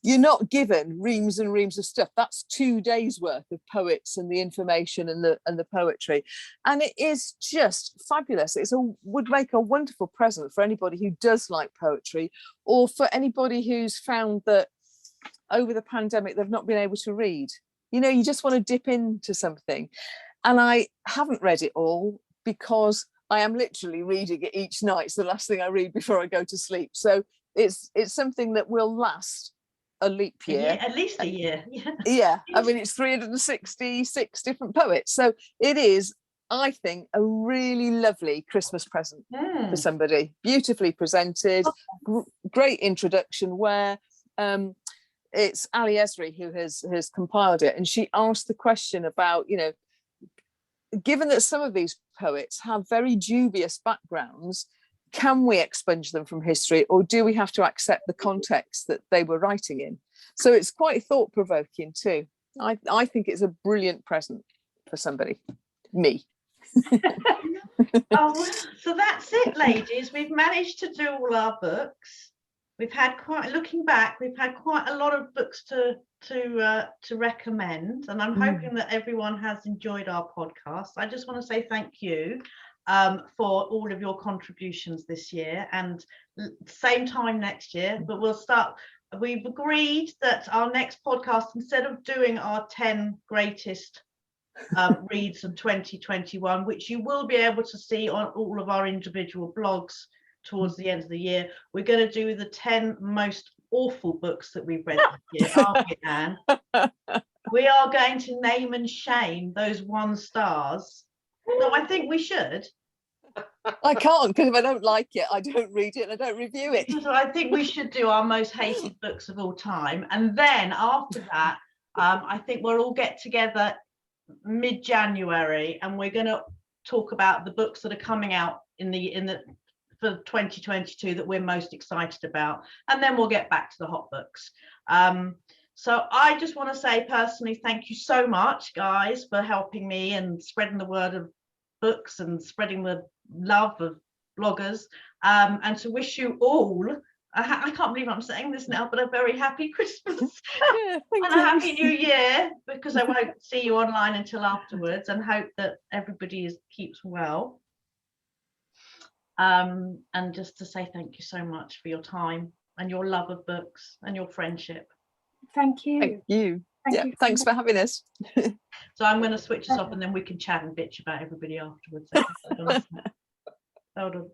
you're not given reams and reams of stuff. That's 2 days worth of poets and the information and the poetry. And it is just fabulous. Would make a wonderful present for anybody who does like poetry, or for anybody who's found that over the pandemic they've not been able to read. You just want to dip into something. And I haven't read it all, because I am literally reading it each night. It's the last thing I read before I go to sleep. So it's something that will last a leap year. At least a year. Yeah. I mean, it's 366 different poets. So it is, I think, a really lovely Christmas present for somebody. Beautifully presented, great introduction, where it's Ali Esri who has compiled it. And she asked the question about, given that some of these poets have very dubious backgrounds, can we expunge them from history, or do we have to accept the context that they were writing in? So it's quite thought-provoking too. I think it's a brilliant present for somebody. Me. So that's it, ladies. We've managed to do all our books. Looking back, we've had quite a lot of books to recommend, and I'm hoping that everyone has enjoyed our podcast. I just want to say thank you for all of your contributions this year, and same time next year, but we've agreed that our next podcast, instead of doing our 10 greatest reads of 2021, which you will be able to see on all of our individual blogs towards the end of the year, we're going to do the 10 most awful books that we've read this year, aren't we, Anne? We are going to name and shame those 1 stars. No, I think we should. I can't, because if I don't like it, I don't read it and I don't review it. So I think we should do our most hated books of all time, and then after that, I think we'll all get together mid-January, and we're going to talk about the books that are coming out for 2022 that we're most excited about, and then we'll get back to the hot books. So I just want to say personally, thank you so much, guys, for helping me and spreading the word of books and spreading the love of bloggers, and to wish you all, I can't believe I'm saying this now, but a very happy Christmas and a happy New Year, because I won't see you online until afterwards, and hope that everybody keeps well. And just to say thank you so much for your time and your love of books and your friendship. Thank you. Thank you. Thank you. Thanks for having us. So I'm going to switch us off, and then we can chat and bitch about everybody afterwards. Hold on.